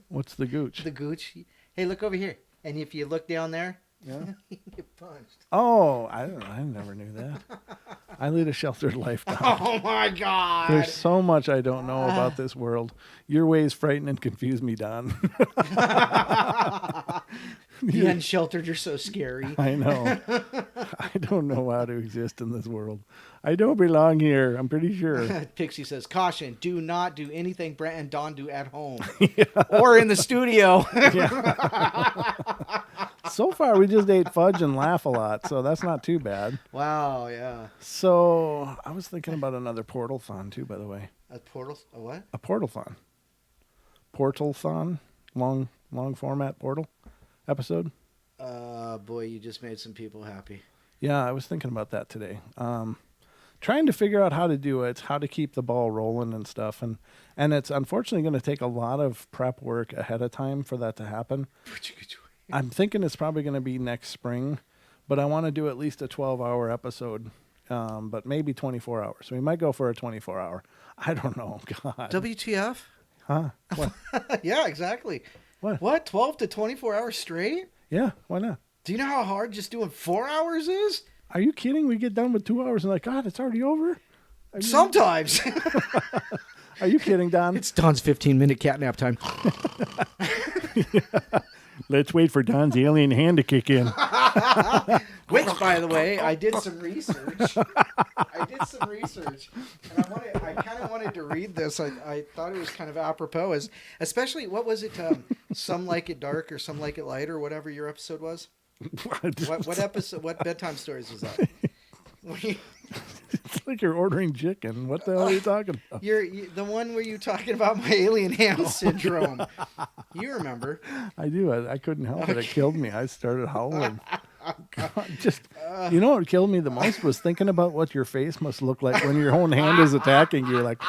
What's the gooch? The gooch. Hey, look over here. And if you look down there, yeah, you get punched. Oh, I never knew that. I lead a sheltered life now. Oh my God! There's so much I don't know about this world. Your ways frighten and confuse me, Don. The unsheltered are so scary. I know. I don't know how to exist in this world. I don't belong here. I'm pretty sure. Pixie says, caution, do not do anything Brent and Don do at home. Yeah. Or in the studio. So far, we just ate fudge and laugh a lot, so that's not too bad. Wow, yeah. So I was thinking about another portal-thon, too, by the way. A portal? A what? A portal-thon. Portal-thon? Long format portal episode. Boy, you just made some people happy. Yeah, I was thinking about that today. Trying to figure out how to do it, how to keep the ball rolling and stuff. And it's unfortunately going to take a lot of prep work ahead of time for that to happen. I'm thinking it's probably going to be next spring, but I want to do at least a 12-hour episode, but maybe 24 hours. So we might go for a 24-hour. I don't know. God. WTF? Huh? What? Yeah, exactly. What? 12 to 24 hours straight? Yeah, why not? Do you know how hard just doing 4 hours is? Are you kidding? We get done with 2 hours and like, God, it's already over? Sometimes. Are you kidding, Don? It's Don's 15-minute catnap time. Let's wait for Don's alien hand to kick in. Which, by the way, I did some research. And I kind of wanted to read this. I thought it was kind of apropos, especially, what was it? Some Like It Dark or Some Like It Light or whatever your episode was. What episode? What bedtime stories was that? It's like you're ordering chicken. What the hell are you talking about? The one where you talking about my alien hand syndrome. You remember? I do. I couldn't help it. It killed me. I started howling. God, you know what killed me the most was thinking about what your face must look like when your own hand is attacking you. Like,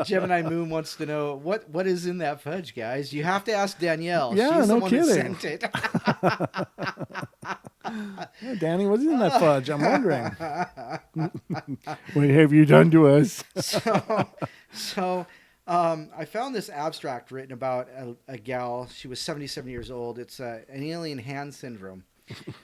Gemini Moon wants to know what is in that fudge, guys. You have to ask Danielle. Yeah, She's no the one kidding. that sent it. Yeah, Danny, what's in that fudge? I'm wondering. What have you done to us? So I found this abstract written about a gal. She was 77 years old. It's an alien hand syndrome.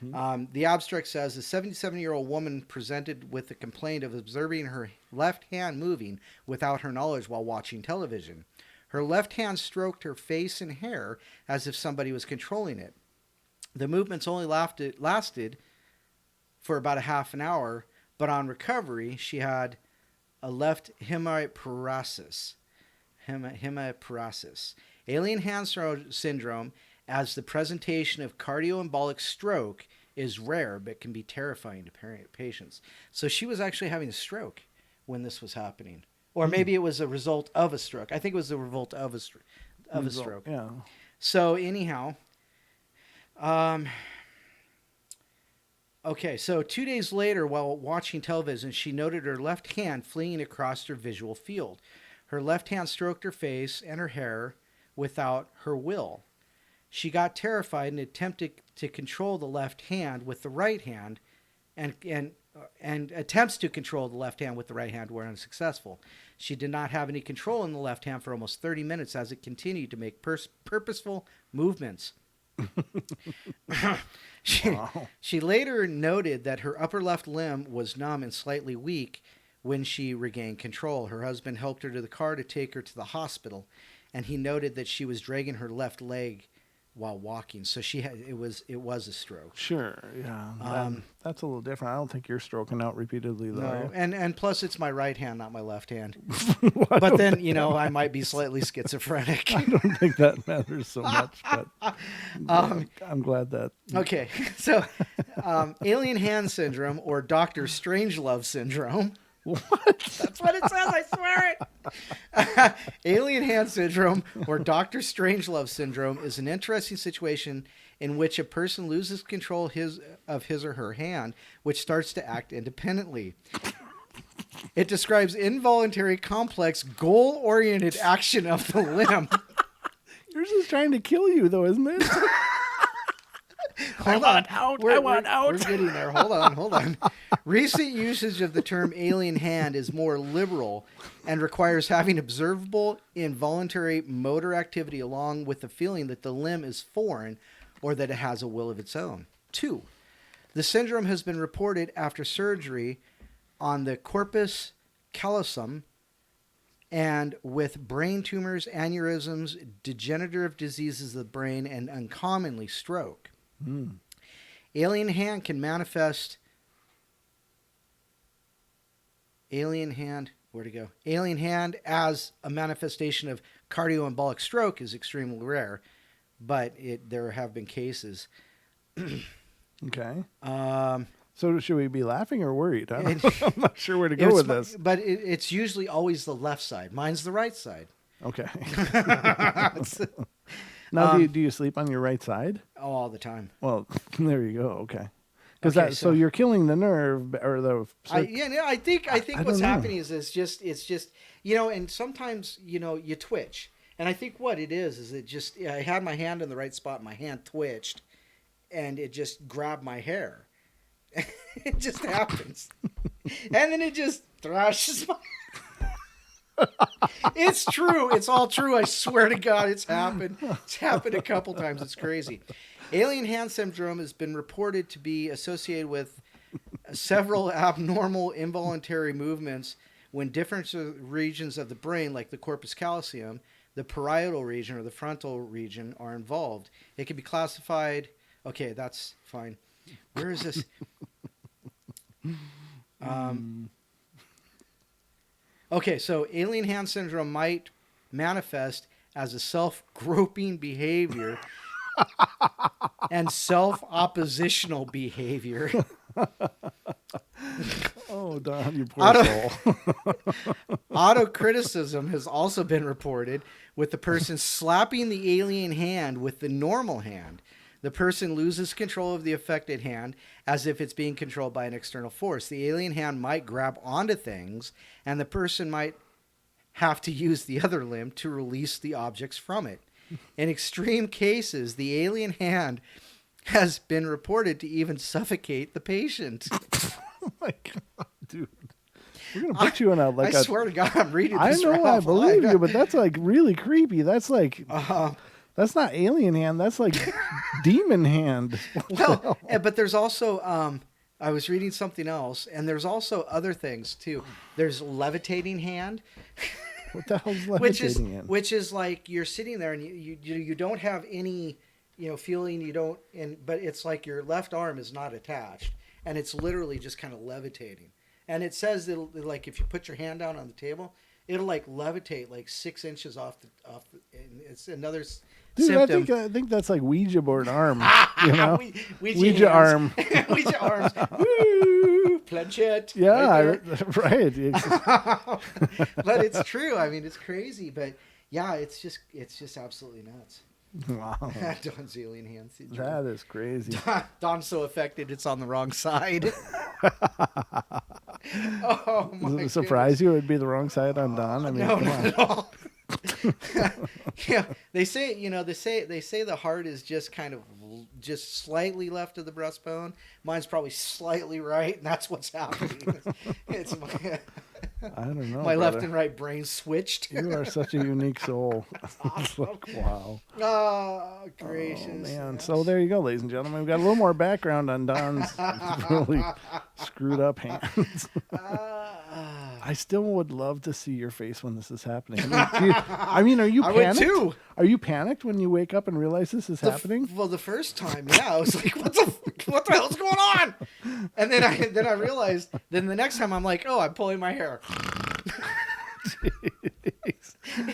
The abstract says a 77-year-old woman presented with the complaint of observing her left hand moving without her knowledge while watching television. Her left hand stroked her face and hair as if somebody was controlling it. The movements only lasted for about a half an hour, but on recovery, she had a left hemiparesis. Alien hand syndrome, as the presentation of cardioembolic stroke, is rare but can be terrifying to patients. So she was actually having a stroke when this was happening. Or maybe it was a result of a stroke. I think it was the result of a stroke. Yeah. So anyhow, okay, so 2 days later, while watching television, she noted her left hand fleeing across her visual field. Her left hand stroked her face and her hair without her will. She got terrified and attempted to control the left hand with the right hand, and attempts to control the left hand with the right hand were unsuccessful. She did not have any control in the left hand for almost 30 minutes as it continued to make purposeful movements. She later noted that her upper left limb was numb and slightly weak when she regained control. Her husband helped her to the car to take her to the hospital, and he noted that she was dragging her left leg while walking. So it was a stroke. Sure, yeah. That's a little different. I don't think you're stroking out repeatedly, though. No, and plus it's my right hand, not my left hand. But then, I might be slightly schizophrenic. I don't think that matters so much, but I'm glad that. Okay, so alien hand syndrome, or Dr. Strangelove syndrome. What? That's what it says, I swear it. Alien hand syndrome, or Dr. Strangelove syndrome, is an interesting situation in which a person loses control of his or her hand, which starts to act independently. It describes involuntary, complex, goal-oriented action of the limb. Yours is trying to kill you, though, isn't it? I want out. We're getting there. Hold on. Recent usage of the term alien hand is more liberal and requires having observable involuntary motor activity along with the feeling that the limb is foreign or that it has a will of its own. 2. The syndrome has been reported after surgery on the corpus callosum and with brain tumors, aneurysms, degenerative diseases of the brain, and uncommonly stroke. Alien hand can manifest. Alien hand as a manifestation of cardioembolic stroke is extremely rare, but there have been cases. Okay. So should we be laughing or worried? I'm not sure where to go with this. But it's usually always the left side. Mine's the right side. Okay. Now, do you sleep on your right side? Oh, all the time. Well, there you go. Okay. Because so you're killing the nerve or the. I think what's happening is it's just and sometimes you twitch, and I think what it is it just I had my hand in the right spot, my hand twitched, and it just grabbed my hair. It just happens, and then it just thrashes my. It's true. It's all true. I swear to God, it's happened. It's happened a couple times. It's crazy. Alien hand syndrome has been reported to be associated with several abnormal involuntary movements when different regions of the brain, like the corpus callosum, the parietal region, or the frontal region, are involved. It can be classified. Okay, that's fine. Where is this? Okay, so alien hand syndrome might manifest as a self-groping behavior and self-oppositional behavior. Oh, Don, you poor soul. Autocriticism has also been reported, with the person slapping the alien hand with the normal hand. The person loses control of the affected hand as if it's being controlled by an external force. The alien hand might grab onto things, and the person might have to use the other limb to release the objects from it. In extreme cases, the alien hand has been reported to even suffocate the patient. Oh my God, dude. We're going to put you in a, like I swear to God, I'm reading this. I know, I believe you, but that's like really creepy. That's like, that's not alien hand. That's like demon hand. Well, but there's also, I was reading something else, and there's also other things too. There's levitating hand. What the hell's levitating hand? Which is like you're sitting there and you don't have any, feeling, but it's like your left arm is not attached, and it's literally just kind of levitating. And it says that like if you put your hand down on the table, it'll like levitate like 6 inches off. And it's another symptom. I think that's like Ouija board arm. You know, Ouija arm. Ouija arms. Woo! Planchette. Yeah, right. But it's true. I mean, it's crazy. But yeah, it's just absolutely nuts. Wow. Don's alien hand syndrome. That is crazy. Don's so affected it's on the wrong side. Oh my! Does it surprise you? It would be the wrong side on Don. I mean, no, not at all. Yeah, they say the heart is just kind of just slightly left of the breastbone. Mine's probably slightly right, and that's what's happening. It's my. I don't know. My left and right brain switched. You are such a unique soul. Awesome. Like, wow. Oh, gracious. Oh, man. So there you go, ladies and gentlemen. We've got a little more background on Don's really screwed up hands. I still would love to see your face when this is happening. I mean, are you panicked? I would too. Are you panicked when you wake up and realize this is happening? Well, the first time, yeah, I was like, "What the hell's going on?" And then I realized. Then the next time, I'm like, "Oh, I'm pulling my hair."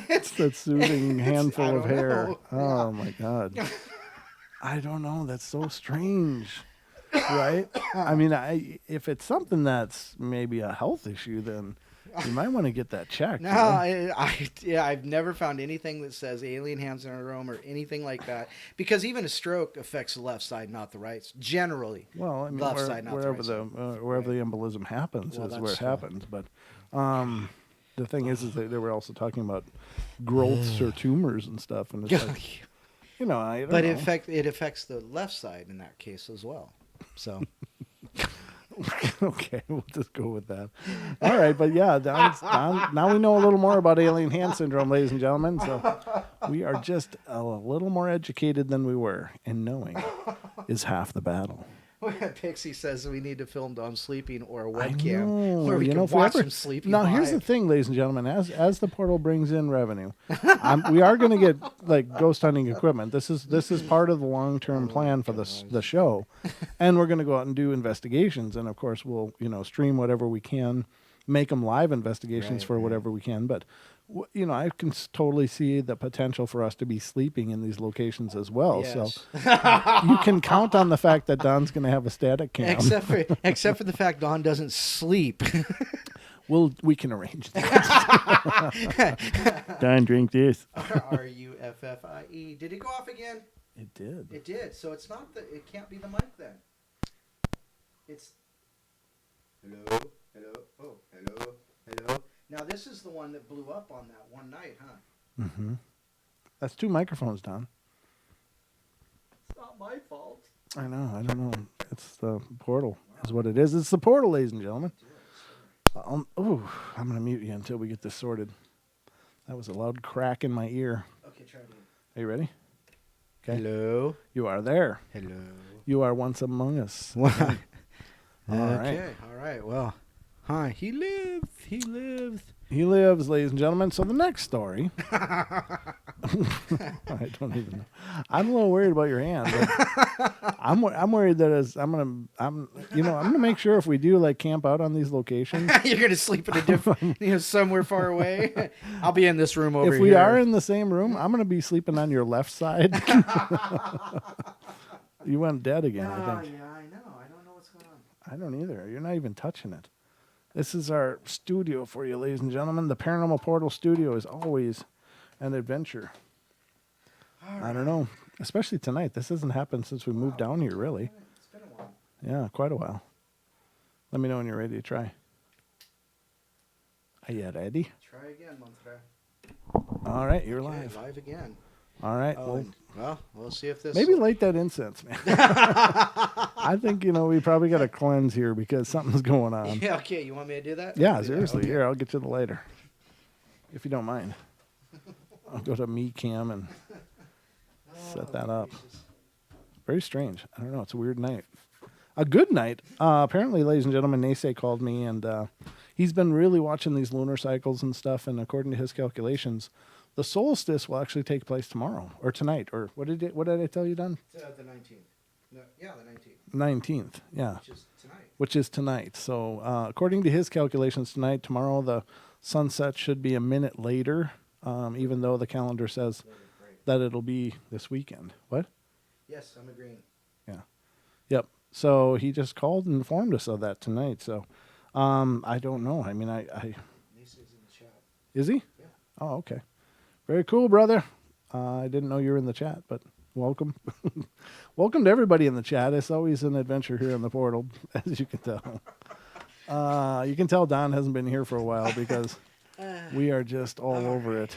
It's that soothing handful of hair. Know. Oh my God. I don't know. That's so strange. Right? I mean, if it's something that's maybe a health issue, then you might want to get that checked. No, I've never found anything that says alien hand syndrome or anything like that. Because even a stroke affects the left side, not the right. Generally, well, I mean, left side, not wherever the right side. wherever the embolism happens is where it happens. But the thing is that they were also talking about growths or tumors and stuff, and it's like, I don't know. It affects the left side in that case as well. So. Okay, we'll just go with that. All right, but yeah, Don, now we know a little more about alien hand syndrome, ladies and gentlemen. So we are just a little more educated than we were, and knowing is half the battle. Pixie says we need to film Don sleeping or a webcam where we can if watch him sleeping. Now, here's the thing, ladies and gentlemen. As the portal brings in revenue, we are going to get like ghost hunting equipment. This is part of the long-term plan for the show, and we're going to go out and do investigations. And of course, we'll stream whatever we can, make them live investigations for whatever we can. But I can totally see the potential for us to be sleeping in these locations as well. Yes. So you can count on the fact that Don's going to have a static cam. Except for the fact Don doesn't sleep. We can arrange that. Don, drink this. RUFFIE. Did it go off again? It did. It did. So it's not it can't be the mic then. It's hello. Oh, hello. Now, this is the one that blew up on that one night, huh? Mm-hmm. That's 2 microphones, Don. It's not my fault. I know. I don't know. It's the portal is what it is. It's the portal, ladies and gentlemen. I'm going to mute you until we get this sorted. That was a loud crack in my ear. Okay, try it again. Are you ready? Okay. Hello. You are there. Hello. You are once among us. All right. Okay. All right. Well, hi. He lived. He lived. He lives, ladies and gentlemen. So the next story, I don't even know. I'm a little worried about your hand. But I'm worried that I'm gonna make sure if we do like camp out on these locations, You're gonna sleep in a different, somewhere far away. I'll be in this room over here. if we are in the same room, I'm gonna be sleeping on your left side. You went dead again, I think. Yeah, I know. I don't know what's going on. I don't either. You're not even touching it. This is our studio for you, ladies and gentlemen. The Paranormal Portal studio is always an adventure. I don't know. Especially tonight. This hasn't happened since we moved down here, really. It's been a while. Yeah, quite a while. Let me know when you're ready to try. Are you ready? Try again, Montre. All right, you're Okay, live. live again. All right. Oh, well, we'll see if this. Maybe light that incense, man. I think, we probably got to cleanse here because something's going on. Yeah. Okay. You want me to do that? Yeah, I'll do that. seriously. Okay. Here, I'll get you the lighter. If you don't mind. I'll go to me cam and set that up. Jesus. Very strange. I don't know. It's a weird night. A good night. Apparently, ladies and gentlemen, Nase called me, and he's been really watching these lunar cycles and stuff, and according to his calculations, the solstice will actually take place tomorrow or tonight. Or what did I tell you, Don? The 19th. No, yeah, the 19th. 19th. Yeah. Which is tonight. Which is tonight. So according to his calculations tonight, tomorrow the sunset should be a minute later, even though the calendar says that it'll be this weekend. What? Yes, I'm agreeing. Yeah. Yep. So he just called and informed us of that tonight. So I don't know. I mean, Macy's in the chat. is he? Yeah. Oh, okay. Very cool, brother. I didn't know you were in the chat, but welcome. Welcome to everybody in the chat. It's always an adventure here in the portal, as you can tell. You can tell Don hasn't been here for a while because we are just all over it.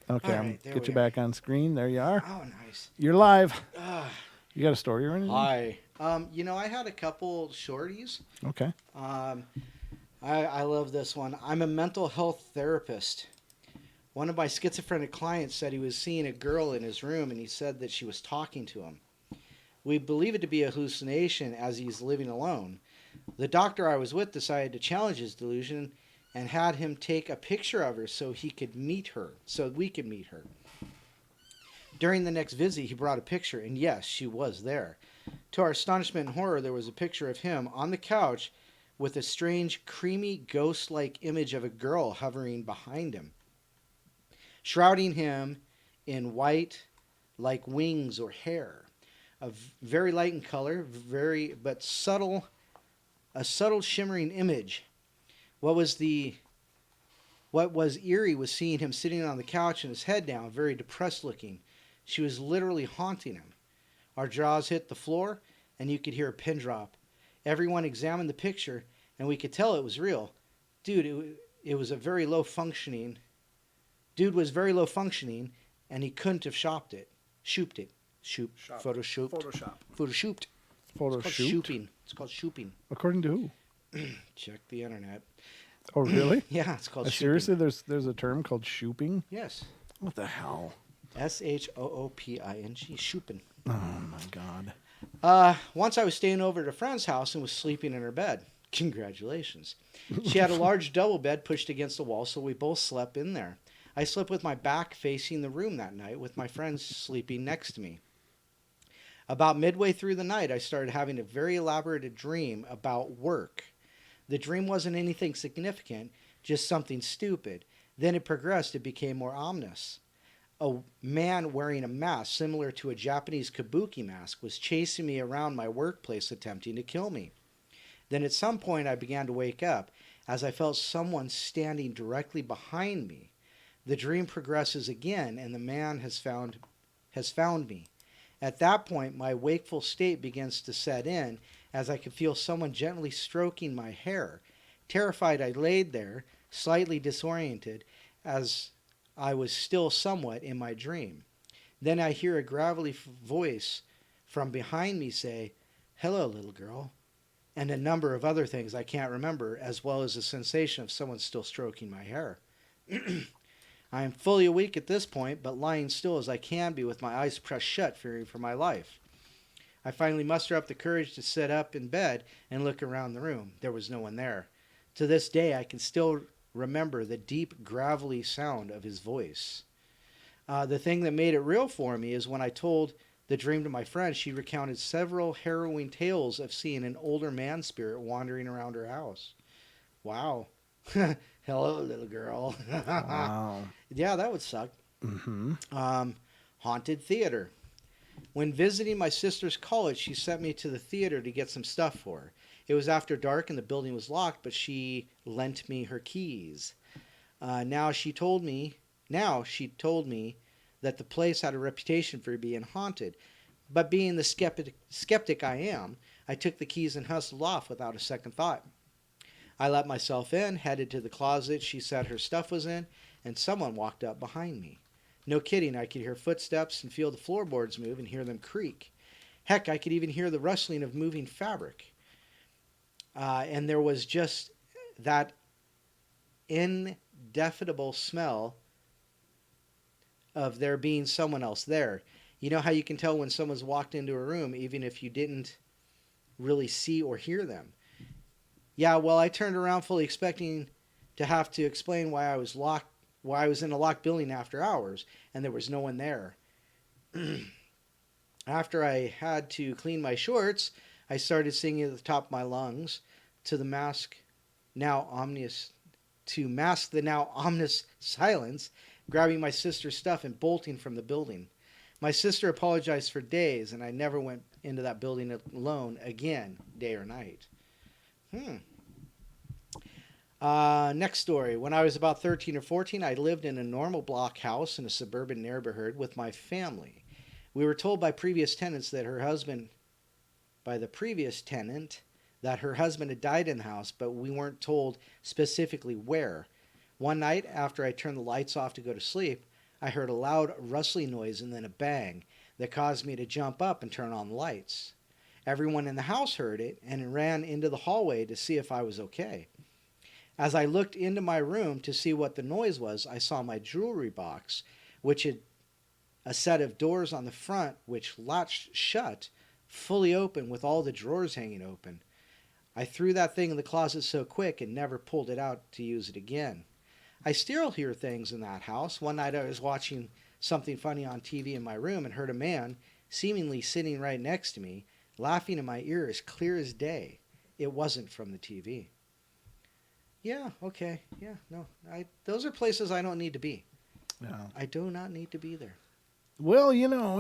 Okay, All I'm right, there get we you are. back on screen. There you are. Oh, nice. You're live. Ah. You got a story or anything? Hi. I had a couple shorties. Okay. I love this one. I'm a mental health therapist. One of my schizophrenic clients said he was seeing a girl in his room, and he said that she was talking to him. We believe it to be a hallucination as he's living alone. The doctor I was with decided to challenge his delusion and had him take a picture of her so we could meet her. During the next visit, he brought a picture, and yes, she was there. To our astonishment and horror, there was a picture of him on the couch with a strange, creamy, ghost-like image of a girl hovering behind him, shrouding him in white, like wings or hair. Very light in color, but subtle, a subtle shimmering image. What was eerie was seeing him sitting on the couch and his head down, very depressed looking. She was literally haunting him. Our jaws hit the floor, and you could hear a pin drop. Everyone examined the picture, and we could tell it was real. It was a very low functioning. Dude was very low functioning, and he couldn't have shopped it. Shooped it. Photoshooped. Photoshooped. Photoshooped? It's called shooping. According to who? Check the internet. Oh, really? Yeah, it's called shooping. Seriously, there's a term called shooping? Yes. What the hell? SHOOPING. Shooping. Oh, my God. Once I was staying over at a friend's house and was sleeping in her bed. Congratulations. She had a large double bed pushed against the wall, so we both slept in there. I slept with my back facing the room that night, with my friends sleeping next to me. About midway through the night, I started having a very elaborate dream about work. The dream wasn't anything significant, just something stupid. Then it progressed, it became more ominous. A man wearing a mask similar to a Japanese kabuki mask was chasing me around my workplace, attempting to kill me. Then at some point I began to wake up as I felt someone standing directly behind me. The dream progresses again, and the man has found me. At that point, my wakeful state begins to set in as I could feel someone gently stroking my hair. Terrified, I laid there, slightly disoriented, as I was still somewhat in my dream. Then I hear a gravelly voice from behind me say, "Hello, little girl," and a number of other things I can't remember, as well as the sensation of someone still stroking my hair. I am fully awake at this point, but lying still as I can be with my eyes pressed shut, fearing for my life. I finally muster up the courage to sit up in bed and look around the room. There was no one there. To this day, I can still remember the deep, gravelly sound of his voice. The thing that made it real for me is when I told the dream to my friend, she recounted several harrowing tales of seeing an older man spirit wandering around her house. Wow. Hello, little girl. Wow. Yeah, that would suck. Mm-hmm. Haunted theater. When visiting my sister's college, she sent me to the theater to get some stuff for her. It was after dark and the building was locked, but she lent me her keys. Now she told me that the place had a reputation for being haunted. But being the skeptic I am, I took the keys and hustled off without a second thought. I let myself in, headed to the closet she said her stuff was in, and someone walked up behind me. No kidding, I could hear footsteps and feel the floorboards move and hear them creak. Heck, I could even hear the rustling of moving fabric. And there was just that indefinable smell of there being someone else there. You know how you can tell when someone's walked into a room even if you didn't really see or hear them? Yeah, well, I turned around fully expecting to have to explain why I was in a locked building after hours, and there was no one there. After I had to clean my shorts, I started singing at the top of my lungs to mask the now ominous silence, grabbing my sister's stuff and bolting from the building. My sister apologized for days, and I never went into that building alone again, day or night. Next story. When I was about 13 or 14, I lived in a normal block house in a suburban neighborhood with my family. We were told by the previous tenant that her husband had died in the house, but we weren't told specifically where. One night, after I turned the lights off to go to sleep, I heard a loud rustling noise and then a bang that caused me to jump up and turn on the lights. Everyone in the house heard it and ran into the hallway to see if I was okay. As I looked into my room to see what the noise was, I saw my jewelry box, which had a set of doors on the front which latched shut, fully open with all the drawers hanging open. I threw that thing in the closet so quick and never pulled it out to use it again. I still hear things in that house. One night I was watching something funny on TV in my room and heard a man, seemingly sitting right next to me, laughing in my ear as clear as day. It wasn't from the TV. Yeah, okay, yeah, no. Those are places I don't need to be. Yeah. I do not need to be there. Well,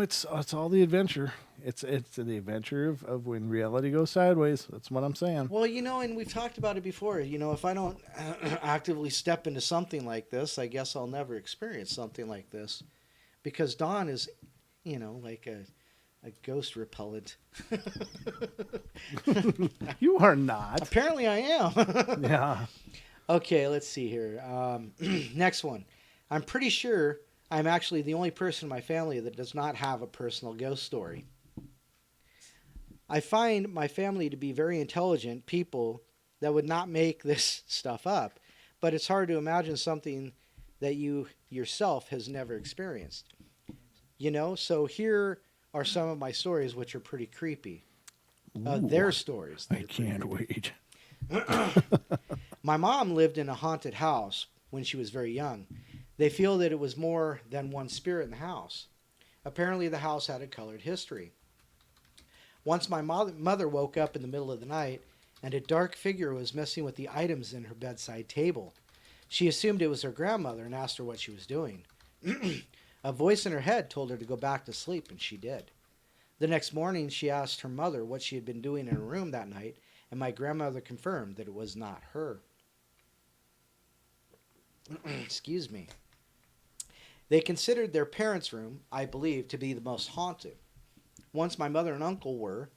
it's all the adventure. It's the adventure of when reality goes sideways. That's what I'm saying. Well, and we've talked about it before. If I don't actively step into something like this, I guess I'll never experience something like this. Because Dawn is, like a ghost repellent. You are not. Apparently I am. Yeah. Okay, let's see here. Next one. I'm pretty sure I'm actually the only person in my family that does not have a personal ghost story. I find my family to be very intelligent people that would not make this stuff up, but it's hard to imagine something that you yourself has never experienced. So here are some of my stories, which are pretty creepy. Their stories. I can't wait. My mom lived in a haunted house when she was very young. They feel that it was more than one spirit in the house. Apparently, the house had a colored history. Once my mother woke up in the middle of the night, and a dark figure was messing with the items in her bedside table. She assumed it was her grandmother and asked her what she was doing. A voice in her head told her to go back to sleep, and she did. The next morning, she asked her mother what she had been doing in her room that night, and my grandmother confirmed that it was not her. Excuse me. They considered their parents' room, I believe, to be the most haunted. Once my mother and uncle were,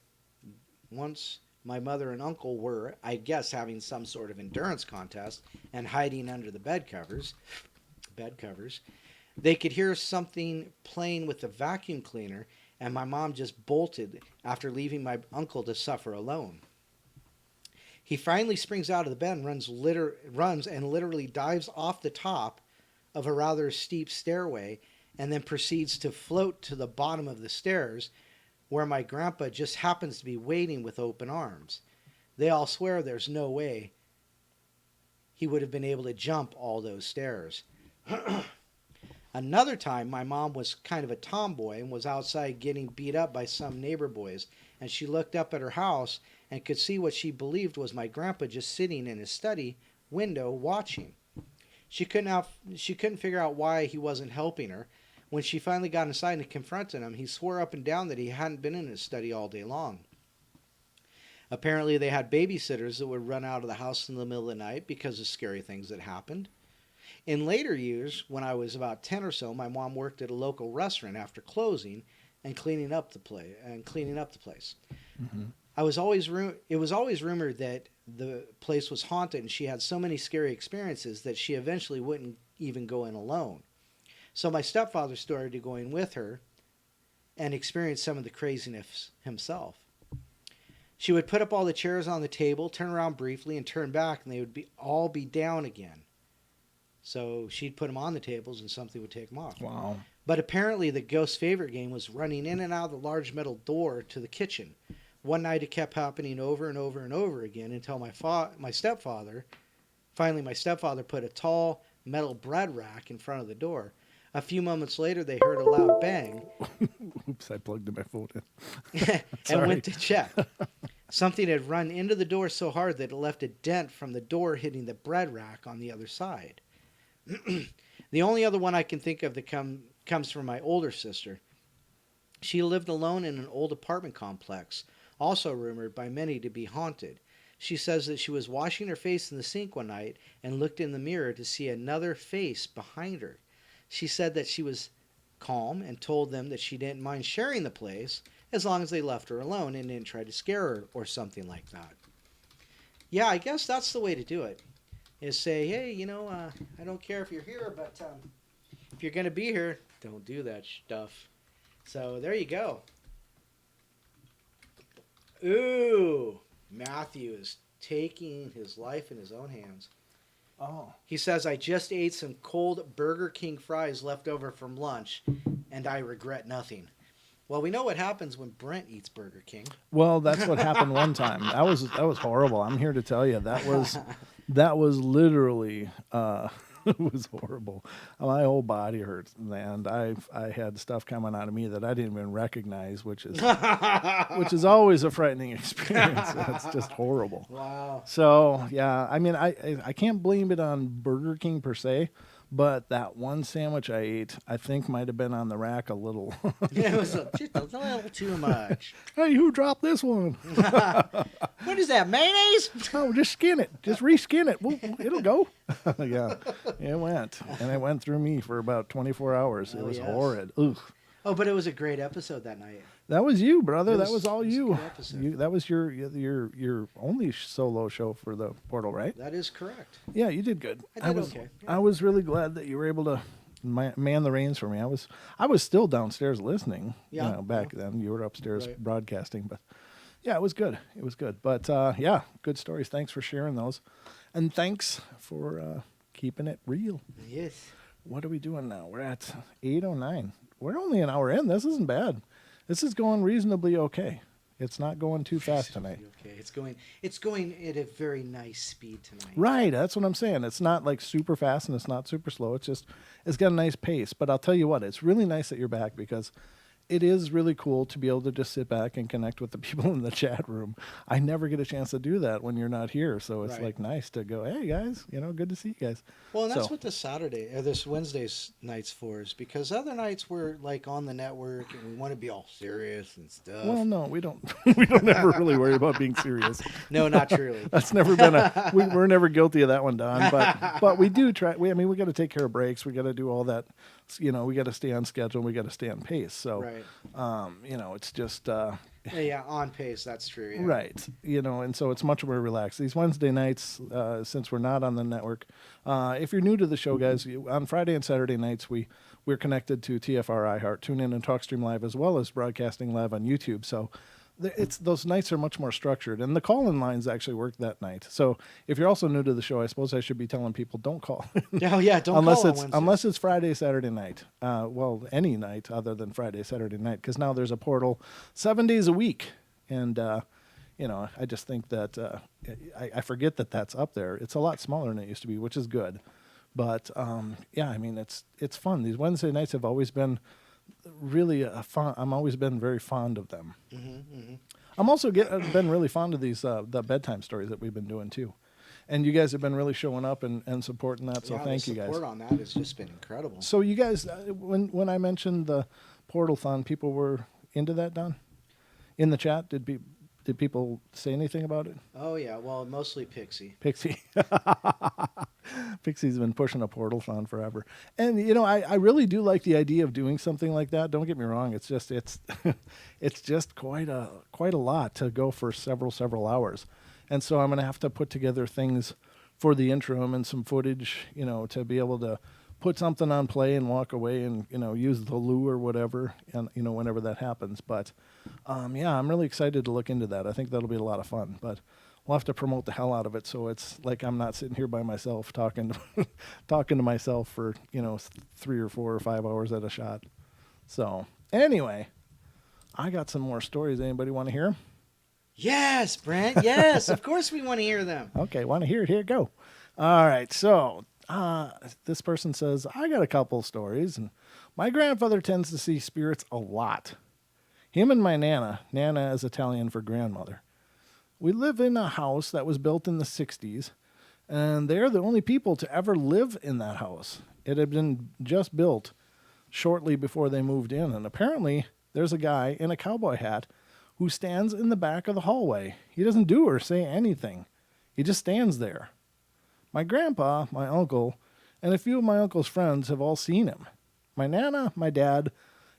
I guess, having some sort of endurance contest and hiding under the bed covers, they could hear something playing with the vacuum cleaner, and my mom just bolted after leaving my uncle to suffer alone. He finally springs out of the bed and runs and literally dives off the top of a rather steep stairway and then proceeds to float to the bottom of the stairs where my grandpa just happens to be waiting with open arms. They all swear there's no way he would have been able to jump all those stairs. Another time, my mom was kind of a tomboy and was outside getting beat up by some neighbor boys, and she looked up at her house and could see what she believed was my grandpa just sitting in his study window watching. She couldn't figure out why he wasn't helping her. When she finally got inside and confronted him, he swore up and down that he hadn't been in his study all day long. Apparently, they had babysitters that would run out of the house in the middle of the night because of scary things that happened. In later years, when I was about 10 or so, my mom worked at a local restaurant after closing and cleaning up the place. Mm-hmm. It was always rumored that the place was haunted, and she had so many scary experiences that she eventually wouldn't even go in alone. So my stepfather started going with her and experienced some of the craziness himself. She would put up all the chairs on the table, turn around briefly, and turn back, and they would all be down again. So she'd put them on the tables, and something would take them off. Wow. But apparently the ghost's favorite game was running in and out of the large metal door to the kitchen. One night it kept happening over and over and over again until my stepfather put a tall metal bread rack in front of the door. A few moments later, they heard a loud bang. Oops, I plugged in my phone in. And went to check. Something had run into the door so hard that it left a dent from the door hitting the bread rack on the other side. The only other one I can think of that comes from my older sister. She lived alone in an old apartment complex, also rumored by many to be haunted. She says that she was washing her face in the sink one night and looked in the mirror to see another face behind her. She said that she was calm and told them that she didn't mind sharing the place as long as they left her alone and didn't try to scare her or something like that. Yeah, I guess that's the way to do it. Is say, hey, I don't care if you're here, but if you're going to be here, don't do that stuff. So there you go. Ooh, Matthew is taking his life in his own hands. Oh. He says, I just ate some cold Burger King fries left over from lunch, and I regret nothing. Well, we know what happens when Brent eats Burger King. Well, that's what happened one time. That was horrible. I'm here to tell you that was literally it was horrible. My whole body hurts, and I had stuff coming out of me that I didn't even recognize, which is always a frightening experience. It's just horrible. Wow. So yeah, I mean, I can't blame it on Burger King per se. But that one sandwich I ate, I think might have been on the rack a little. Yeah, it was just a little too much. Hey, who dropped this one? What is that, mayonnaise? Oh, just skin it. Just reskin it. It'll go. Yeah, it went. And it went through me for about 24 hours. It was horrid. Ugh. Oh, but it was a great episode that night. That was you, brother. That was all you. That was your only solo show for the Portal, right? That is correct. Yeah, you did good. I did okay. I was really glad that you were able to man the reins for me. I was still downstairs listening. Yeah. Back then you were upstairs Right. broadcasting, but yeah, it was good. It was good. But yeah, good stories. Thanks for sharing those, and thanks for keeping it real. Yes. What are we doing now? We're at 8:09. We're only an hour in. This isn't bad. This is going reasonably okay. It's not going too fast tonight. Okay, it's going at a very nice speed tonight. Right, that's what I'm saying. It's not like super fast and it's not super slow. It's got a nice pace. But I'll tell you what, it's really nice that you're back because it is really cool to be able to just sit back and connect with the people in the chat room. I never get a chance to do that when you're not here, so it's like nice to go, hey guys, good to see you guys. Well, and that's what this Wednesday's night's for, is because other nights we're like on the network and we want to be all serious and stuff. Well, no, we don't. We don't ever really worry about being serious. No, not truly. That's never been we're never guilty of that one, Don. But we do try. We got to take care of breaks. We got to do all that. We got to stay on schedule. We got to stay on pace. So, right. It's just. Yeah, on pace. That's true. Yeah. Right. And so it's much more relaxed. These Wednesday nights, since we're not on the network, if you're new to the show, guys, on Friday and Saturday nights, we're connected to TFR iHeart, TuneIn and TalkStream Live, as well as broadcasting live on YouTube. So it's those nights are much more structured, and the call-in lines actually work that night. So if you're also new to the show, I suppose I should be telling people don't call Oh yeah, don't unless call on it's Wednesdays. unless it's Friday, Saturday night. Well, any night other than Friday, Saturday night, because now there's a portal 7 days a week, and I just think that I forget that that's up there. It's a lot smaller than it used to be, which is good. But yeah, I mean it's fun. These Wednesday nights have always been really fun. I'm always been very fond of them. I'm also been really fond of these the bedtime stories that we've been doing too, and you guys have been really showing up and supporting that. So thank you guys. The support on that has just been incredible. So you guys, when I mentioned the Portal-thon, people were into that, Don? In the chat, did people say anything about it? Oh yeah, well mostly Pixie. Pixie. Pixie's been pushing a Portal-thon forever. And I really do like the idea of doing something like that. Don't get me wrong, it's it's just quite a lot to go for several hours. And so I'm going to have to put together things for the interim and some footage, to be able to put something on play and walk away and use the loo or whatever, and whenever that happens. But yeah, I'm really excited to look into that. I think that'll be a lot of fun. But we'll have to promote the hell out of it, so it's like I'm not sitting here by myself talking to myself for 3 or 4 or 5 hours at a shot. So anyway, I got some more stories. Anybody want to hear them? Yes, Brent. Yes, of course we want to hear them. Okay, want to hear it? Here, go. All right, so this person says, I got a couple stories, and my grandfather tends to see spirits a lot. Him and my Nana is Italian for grandmother. We live in a house that was built in the 60s, and they're the only people to ever live in that house. It had been just built shortly before they moved in, and apparently there's a guy in a cowboy hat who stands in the back of the hallway. He doesn't do or say anything. He just stands there. My grandpa, my uncle, and a few of my uncle's friends have all seen him. My Nana, my dad,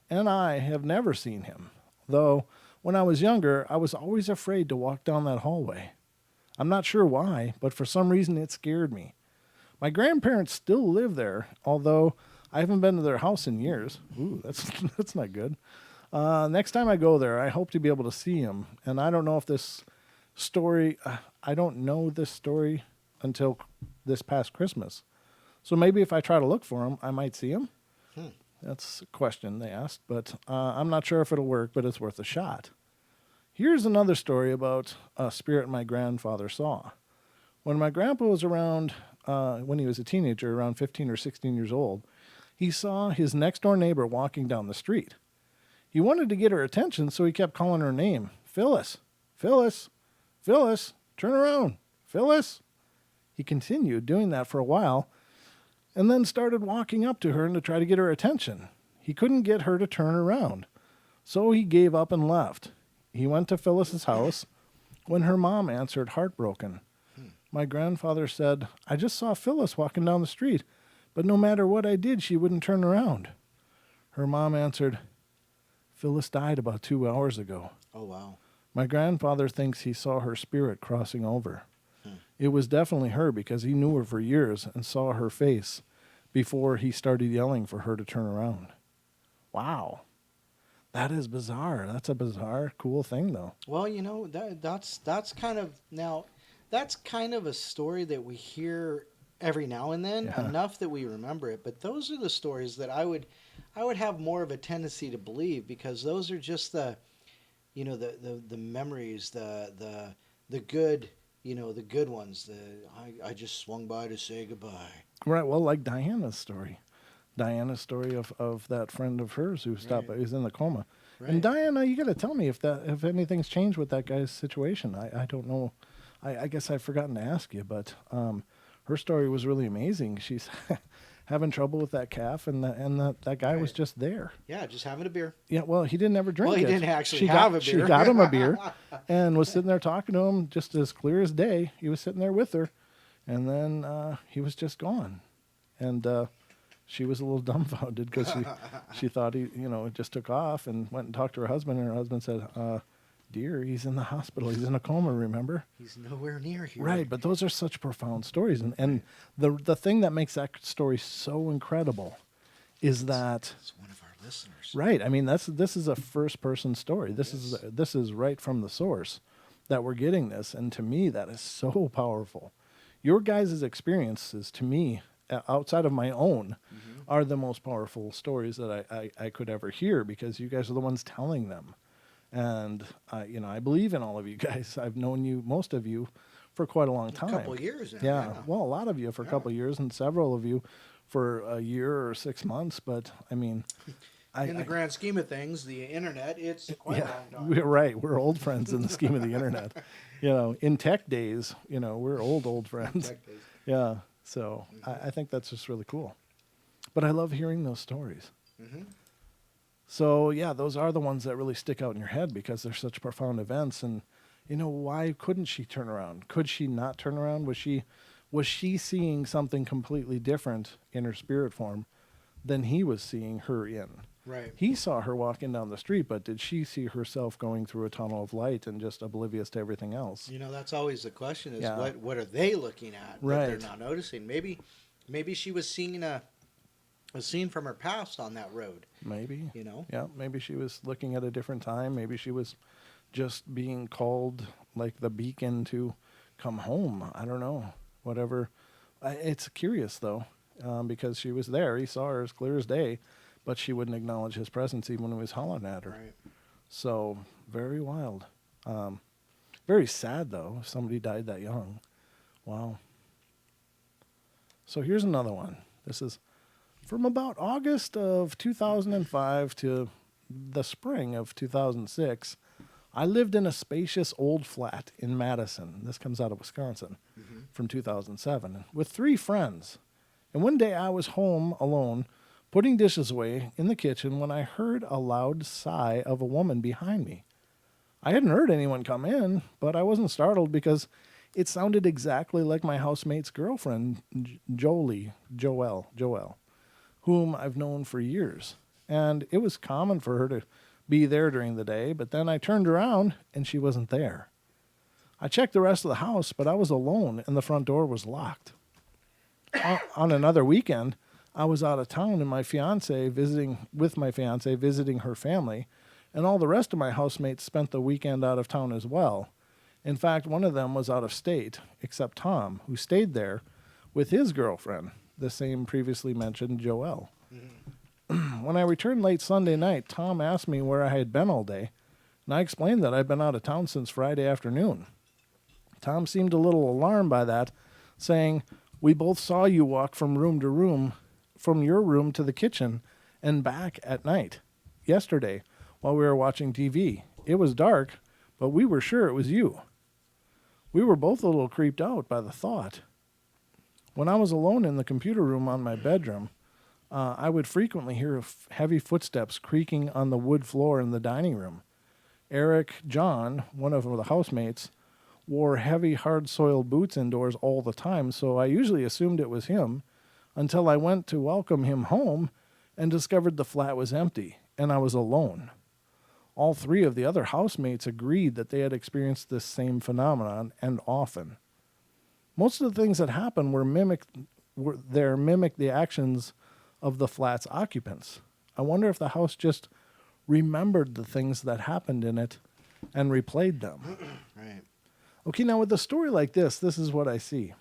and I have never seen him, though when I was younger, I was always afraid to walk down that hallway. I'm not sure why, but for some reason it scared me. My grandparents still live there, although I haven't been to their house in years. Ooh, that's not good. Next time I go there, I hope to be able to see him. And I don't know if this story, I don't know this story until this past Christmas. So maybe if I try to look for him, I might see him. That's a question they asked, but I'm not sure if it'll work, but it's worth a shot. Here's another story about a spirit my grandfather saw. When my grandpa was around, when he was a teenager, around 15 or 16 years old, he saw his next-door neighbor walking down the street. He wanted to get her attention, so he kept calling her name. Phyllis, Phyllis, Phyllis, turn around, Phyllis. He continued doing that for a while, and then started walking up to her to try to get her attention. He couldn't get her to turn around, so he gave up and left. He went to Phyllis's house when her mom answered, heartbroken. My grandfather said, I just saw Phyllis walking down the street, but no matter what I did, she wouldn't turn around. Her mom answered, Phyllis died about 2 hours ago. Oh, wow. My grandfather thinks he saw her spirit crossing over. It was definitely her because he knew her for years and saw her face before he started yelling for her to turn around. Wow. That is bizarre. That's a bizarre, cool thing, though. Well, that's kind of a story that we hear every now and then, enough that we remember it. But those are the stories that I would have more of a tendency to believe, because those are just the memories, the good, the good ones. I just swung by to say goodbye. Right. Well, like Diana's story. Diana's story of that friend of hers who stopped by, who's in the coma. Right. And Diana, you got to tell me if anything's changed with that guy's situation. I don't know. I guess I've forgotten to ask you, but her story was really amazing. She's having trouble with that calf, and that guy was just there. Yeah, just having a beer. Yeah, well, he didn't ever drink it. Well, he didn't actually have a beer. She got him a beer and was sitting there talking to him just as clear as day. He was sitting there with her, and then he was just gone. And she was a little dumbfounded because she thought he, just took off, and went and talked to her husband, and her husband said, dear, he's in the hospital. He's in a coma, remember? He's nowhere near here. Right, but those are such profound stories. And the thing that makes that story so incredible is that... It's one of our listeners. Right. I mean, this is a first person story. This is right from the source that we're getting this, and to me that is so powerful. Your guys' experiences, to me, outside of my own, are the most powerful stories that I could ever hear, because you guys are the ones telling them. And I believe in all of you guys. I've known you, most of you, for quite a long time. A couple of years now. Yeah. Well, a lot of you for a couple of years, and several of you for a year or 6 months. But I mean, in the grand scheme of things, the internet, it's quite a long time. We're right. We're old friends in the scheme of the internet. In tech days, we're old friends. Tech days. Yeah. So I think that's just really cool. But I love hearing those stories. Mm-hmm. So yeah, those are the ones that really stick out in your head because they're such profound events. And why couldn't she turn around? Could she not turn around? Was she seeing something completely different in her spirit form than he was seeing her in? Right. He saw her walking down the street, but did she see herself going through a tunnel of light and just oblivious to everything else? That's always the question: is Yeah. what are they looking at that Right. they're not noticing? Maybe she was seeing a scene from her past on that road. Maybe. Yeah, maybe she was looking at a different time. Maybe she was just being called like the beacon to come home. I don't know. Whatever. It's curious, though, because she was there. He saw her as clear as day, but she wouldn't acknowledge his presence even when he was hollering at her. Right. So, very wild. Very sad, though, if somebody died that young. Wow. So here's another one. This is from about August of 2005 to the spring of 2006. I lived in a spacious old flat in Madison. This comes out of Wisconsin from 2007 with 3 friends. And one day I was home alone, putting dishes away in the kitchen when I heard a loud sigh of a woman behind me. I hadn't heard anyone come in, but I wasn't startled because it sounded exactly like my housemate's girlfriend, Joelle, whom I've known for years. And it was common for her to be there during the day, but then I turned around and she wasn't there. I checked the rest of the house, but I was alone and the front door was locked. On another weekend, I was out of town and visiting her family, and all the rest of my housemates spent the weekend out of town as well. In fact, one of them was out of state, except Tom, who stayed there with his girlfriend, the same previously mentioned Joelle. When I returned late Sunday night, Tom asked me where I had been all day, and I explained that I'd been out of town since Friday afternoon. Tom seemed a little alarmed by that, saying, "We both saw you walk from room to room, from your room to the kitchen and back at night, yesterday, while we were watching TV. It was dark, but we were sure it was you." We were both a little creeped out by the thought. When I was alone in the computer room on my bedroom, I would frequently hear heavy footsteps creaking on the wood floor in the dining room. Eric John, one of the housemates, wore heavy, hard-soiled boots indoors all the time, so I usually assumed it was him until I went to welcome him home and discovered the flat was empty, and I was alone. All 3 of the other housemates agreed that they had experienced this same phenomenon, and often. Most of the things that happened mimicked the actions of the flat's occupants. I wonder if the house just remembered the things that happened in it and replayed them. Right. Okay, now with a story like this is what I see,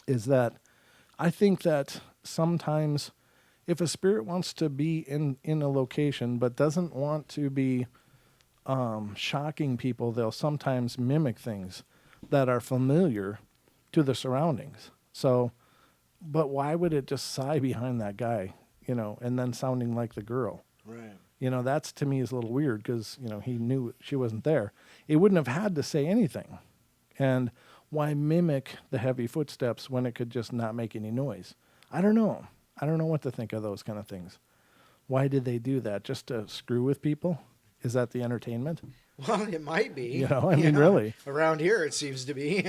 is that I think that sometimes if a spirit wants to be in a location but doesn't want to be shocking people, they'll sometimes mimic things that are familiar to the surroundings. So, but why would it just sigh behind that guy, and then sounding like the girl? Right. That's to me is a little weird because, he knew she wasn't there. It wouldn't have had to say anything. And why mimic the heavy footsteps when it could just not make any noise? I don't know. I don't know what to think of those kind of things. Why did they do that? Just to screw with people? Is that the entertainment? Well, it might be. Really. Around here, it seems to be.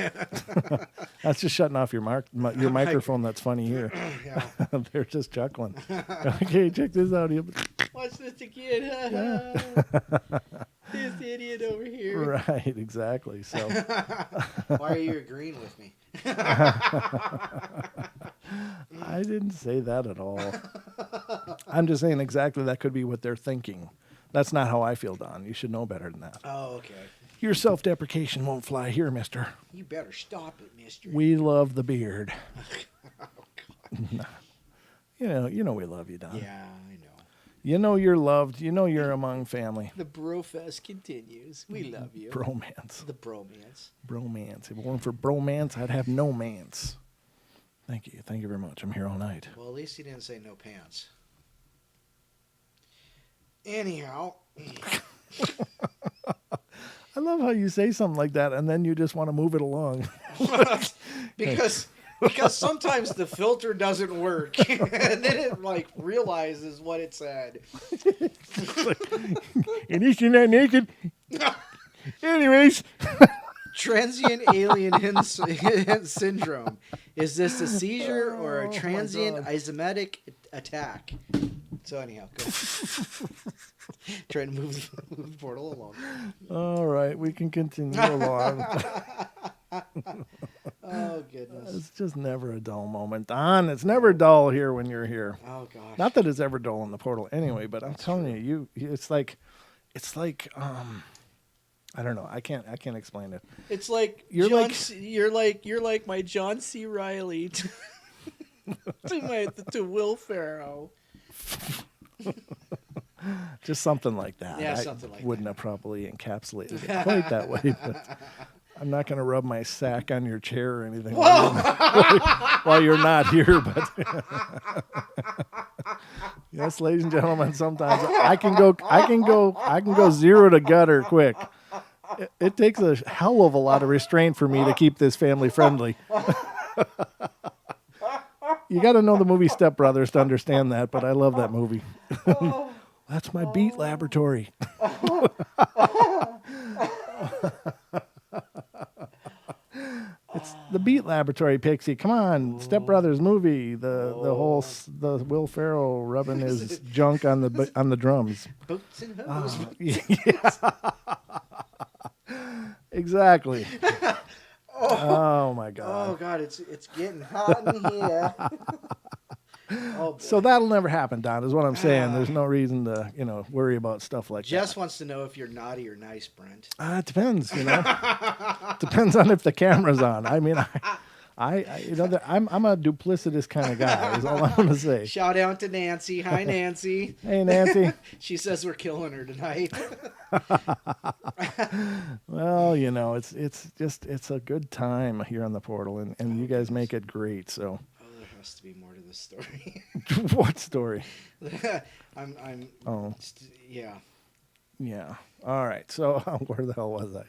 That's just shutting off your microphone. That's funny here. Yeah. They're just chuckling. Okay, check this out. Watch this again. This idiot over here. Right, exactly. So, why are you agreeing with me? I didn't say that at all. I'm just saying exactly that could be what they're thinking. That's not how I feel, Don. You should know better than that. Oh, okay. Your self-deprecation won't fly here, mister. You better stop it, mister. We love the beard. Oh, God. You know we love you, Don. Yeah, I know. You know you're loved. You know you're among family. The brofest continues. We love you. Bromance. The bromance. Bromance. If it weren't for bromance, I'd have no mance. Thank you. Thank you very much. I'm here all night. Well, at least he didn't say no pants. Anyhow. I love how you say something like that and then you just want to move it along. because sometimes the filter doesn't work. And then it like realizes what it said. At least you're not naked. Anyways. Transient alien syndrome. Is this a seizure or a transient isometric attack? So anyhow, go. Trying to move the portal along. All right, we can continue along. Oh, goodness. It's just never a dull moment, Don. It's never dull here when you're here. Oh, gosh. Not that it's ever dull in the portal anyway, but I'm telling you, it's like I don't know. I can't explain it. It's like you're like my John C. Reilly to Will Ferrell. Just something like that. Yeah, something like that. Wouldn't have probably encapsulated it quite that way, but I'm not going to rub my sack on your chair or anything while you're not here. But yes, ladies and gentlemen, sometimes I can go zero to gutter quick. It takes a hell of a lot of restraint for me to keep this family friendly. You got to know the movie Step Brothers to understand that, but I love that movie. That's my beat laboratory. It's the Beat Laboratory, Pixie. Come on, Step Brothers movie. The Will Ferrell rubbing his junk on the drums. Boots and hose. Yeah. Exactly. Oh my God. Oh God, it's getting hot in here. Oh, so that'll never happen, Don, is what I'm saying. There's no reason to, worry about stuff like Jess that. wants to know if you're naughty or nice, Brent. It depends, Depends on if the camera's on. I mean, I'm a duplicitous kind of guy, is all I'm going to say. Shout out to Nancy. Hi, Nancy. Hey, Nancy. She says we're killing her tonight. Well, it's a good time here on the portal, and you guys make it great, so. There has to be more to this story. What story? Yeah. Yeah. All right. So where the hell was I?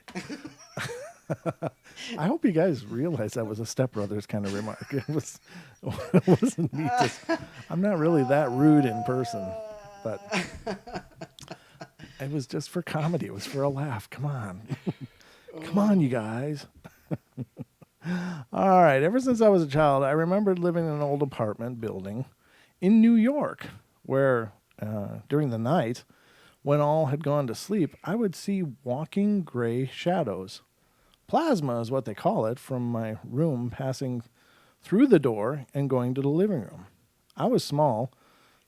I hope you guys realize that was a Step Brothers kind of remark. It wasn't me. I'm not really that rude in person, but it was just for comedy. It was for a laugh. Come on. Come on, you guys. All right. Ever since I was a child, I remembered living in an old apartment building in New York where during the night, when all had gone to sleep, I would see walking gray shadows. Plasma is what they call it, from my room passing through the door and going to the living room. I was small,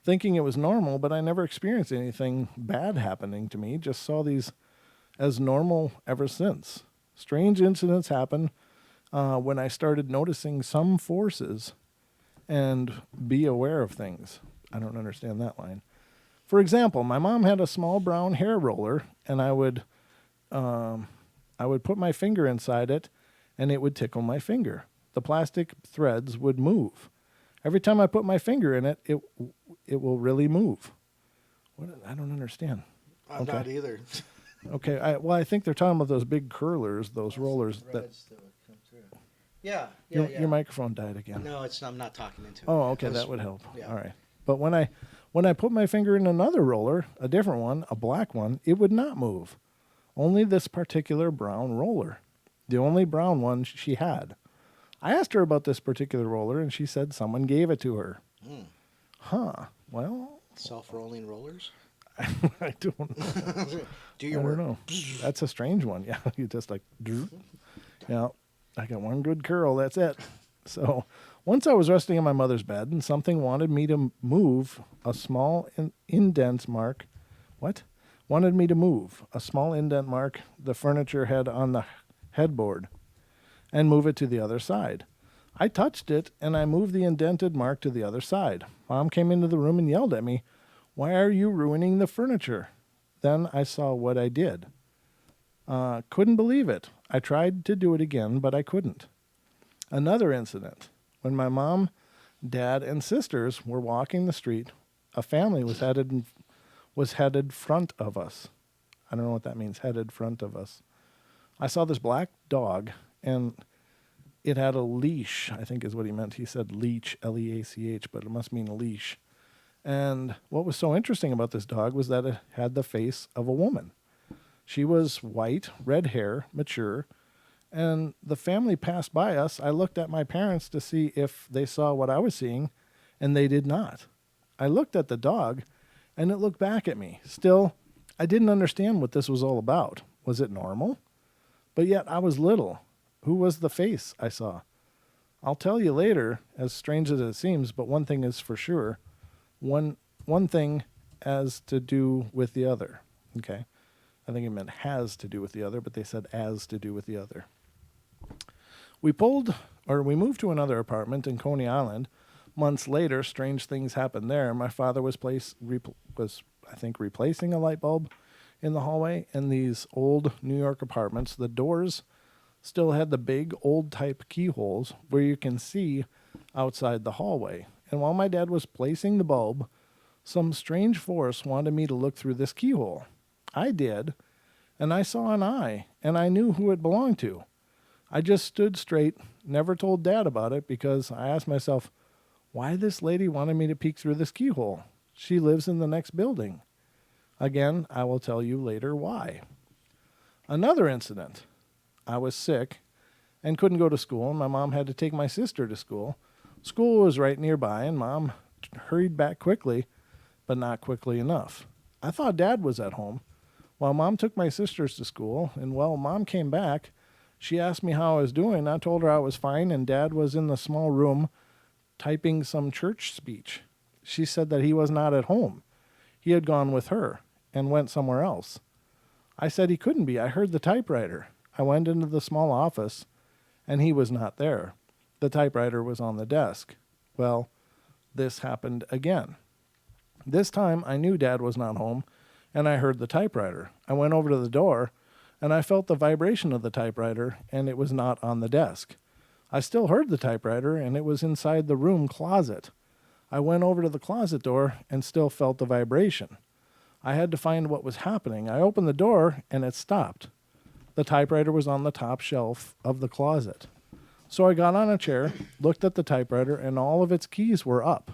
thinking it was normal, but I never experienced anything bad happening to me, just saw these as normal ever since. Strange incidents happen when I started noticing some forces and be aware of things. I don't understand that line. For example, my mom had a small brown hair roller, and I would put my finger inside it, and it would tickle my finger. The plastic threads would move. Every time I put my finger in it, it will really move. I don't understand. I'm not either. Okay, I think they're talking about those big curlers, those rollers that. Yeah. Your microphone died again. No, I'm not talking into it. Oh, okay, that would help. Yeah. All right. But when I put my finger in another roller, a different one, a black one, it would not move. Only this particular brown roller. The only brown one she had. I asked her about this particular roller, and she said someone gave it to her. Huh. Well. Self-rolling rollers? I don't know. Do your I work. don't know. That's a strange one. Yeah, you just like, yeah, I got one good curl. That's it. So Once I was resting in my mother's bed, and something wanted me to move a small indent mark. What? Wanted me to move a small indent mark the furniture had on the headboard and move it to the other side. I touched it, and I moved the indented mark to the other side. Mom came into the room and yelled at me, "Why are you ruining the furniture?" Then I saw what I did. Couldn't believe it. I tried to do it again, but I couldn't. Another incident. When my mom, dad, and sisters were walking the street, a family was headed front of us. I don't know what that means, headed front of us. I saw this black dog, and it had a leash, I think is what he meant. He said leech, Leach, but it must mean a leash. And what was so interesting about this dog was that it had the face of a woman. She was white, red hair, mature, and the family passed by us. I looked at my parents to see if they saw what I was seeing, and they did not. I looked at the dog, and it looked back at me. Still, I didn't understand what this was all about. Was it normal? But yet I was little. Who was the face I saw? I'll tell you later, as strange as it seems, but one thing is for sure. One thing has to do with the other. Okay? I think it meant has to do with the other, but they said as to do with the other. We moved to another apartment in Coney Island. Months later, strange things happened there. My father was replacing a light bulb in the hallway. In these old New York apartments, the doors still had the big old type keyholes where you can see outside the hallway. And while my dad was placing the bulb, some strange force wanted me to look through this keyhole. I did, and I saw an eye, and I knew who it belonged to. I just stood straight, never told Dad about it, because I asked myself, why this lady wanted me to peek through this keyhole? She lives in the next building. Again, I will tell you later why. Another incident. I was sick and couldn't go to school, and my mom had to take my sister to school. School was right nearby, and Mom hurried back quickly, but not quickly enough. I thought Dad was at home. While Mom took my sisters to school, and while Mom came back, she asked me how I was doing. I told her I was fine, and Dad was in the small room typing some church speech. She said that he was not at home. He had gone with her and went somewhere else. I said he couldn't be. I heard the typewriter. I went into the small office, and he was not there. The typewriter was on the desk. Well, this happened again. This time, I knew Dad was not home, and I heard the typewriter. I went over to the door, and I felt the vibration of the typewriter, and it was not on the desk. I still heard the typewriter, and it was inside the room closet. I went over to the closet door and still felt the vibration. I had to find what was happening. I opened the door, and it stopped. The typewriter was on the top shelf of the closet. So I got on a chair, looked at the typewriter, and all of its keys were up.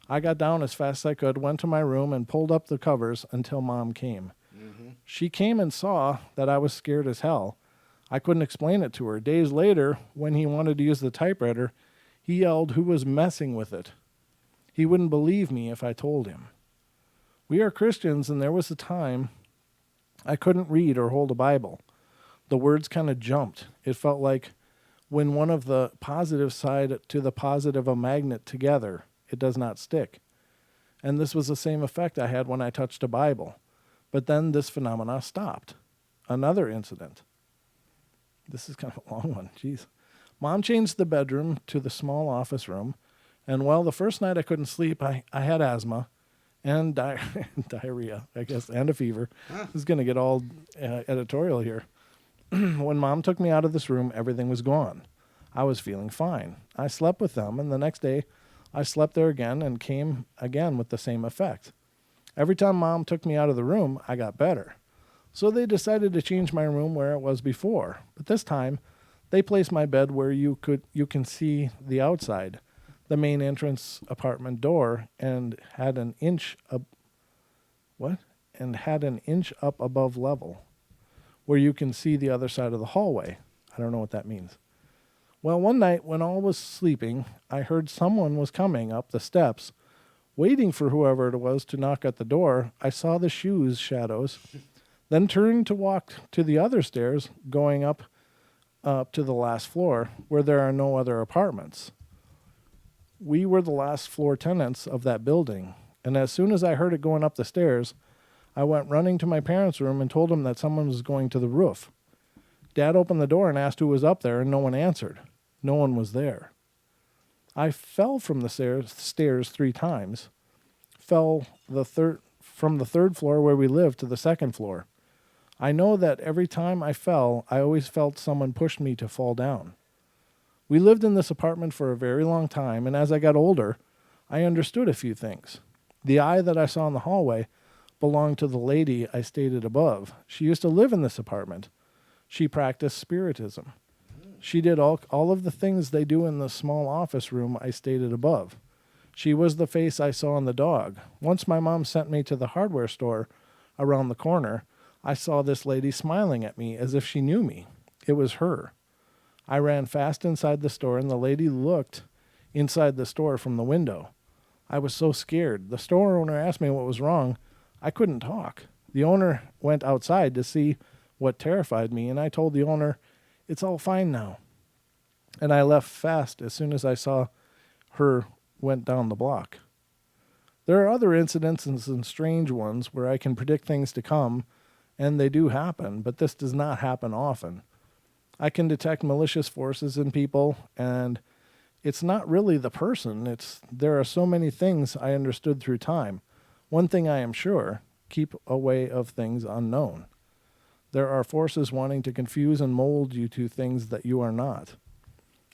I got down as fast as I could, went to my room, and pulled up the covers until Mom came. Mm-hmm. She came and saw that I was scared as hell. I couldn't explain it to her. Days later, when he wanted to use the typewriter, he yelled who was messing with it. He wouldn't believe me if I told him. We are Christians, and there was a time I couldn't read or hold a Bible. The words kind of jumped. It felt like when one of the positive side to the positive a magnet together, it does not stick. And this was the same effect I had when I touched a Bible. But then this phenomena stopped. Another incident. This is kind of a long one. Jeez. Mom changed the bedroom to the small office room. And well, the first night I couldn't sleep, I had asthma and diarrhea, I guess, and a fever. This is going to get all editorial here. When Mom took me out of this room, everything was gone. I was feeling fine. I slept with them, and the next day I slept there again and came again with the same effect. Every time Mom took me out of the room, I got better. So they decided to change my room where it was before. But this time, they placed my bed where you can see the outside, the main entrance apartment door, and had an inch up. What? And had an inch up above level, where you can see the other side of the hallway. I don't know what that means. Well, one night when all was sleeping, I heard someone was coming up the steps, waiting for whoever it was to knock at the door. I saw the shoes shadows, then turned to walk to the other stairs, going up to the last floor, where there are no other apartments. We were the last floor tenants of that building, and as soon as I heard it going up the stairs, I went running to my parents' room and told them that someone was going to the roof. Dad opened the door and asked who was up there, and no one answered. No one was there. I fell from the stairs 3 times. Fell from the 3rd floor where we lived to the 2nd floor. I know that every time I fell, I always felt someone pushed me to fall down. We lived in this apartment for a very long time, and as I got older, I understood a few things. The eye that I saw in the hallway belonged to the lady I stated above. She used to live in this apartment. She practiced spiritism. She did all of the things they do in the small office room I stated above. She was the face I saw in the dog. Once my mom sent me to the hardware store around the corner, I saw this lady smiling at me as if she knew me. It was her. I ran fast inside the store, and the lady looked inside the store from the window. I was so scared. The store owner asked me what was wrong. I couldn't talk. The owner went outside to see what terrified me, and I told the owner, "It's all fine now." And I left fast as soon as I saw her went down the block. There are other incidents and some strange ones where I can predict things to come, and they do happen, but this does not happen often. I can detect malicious forces in people, and it's not really the person. There are so many things I understood through time. One thing I am sure, keep away of things unknown. There are forces wanting to confuse and mold you to things that you are not.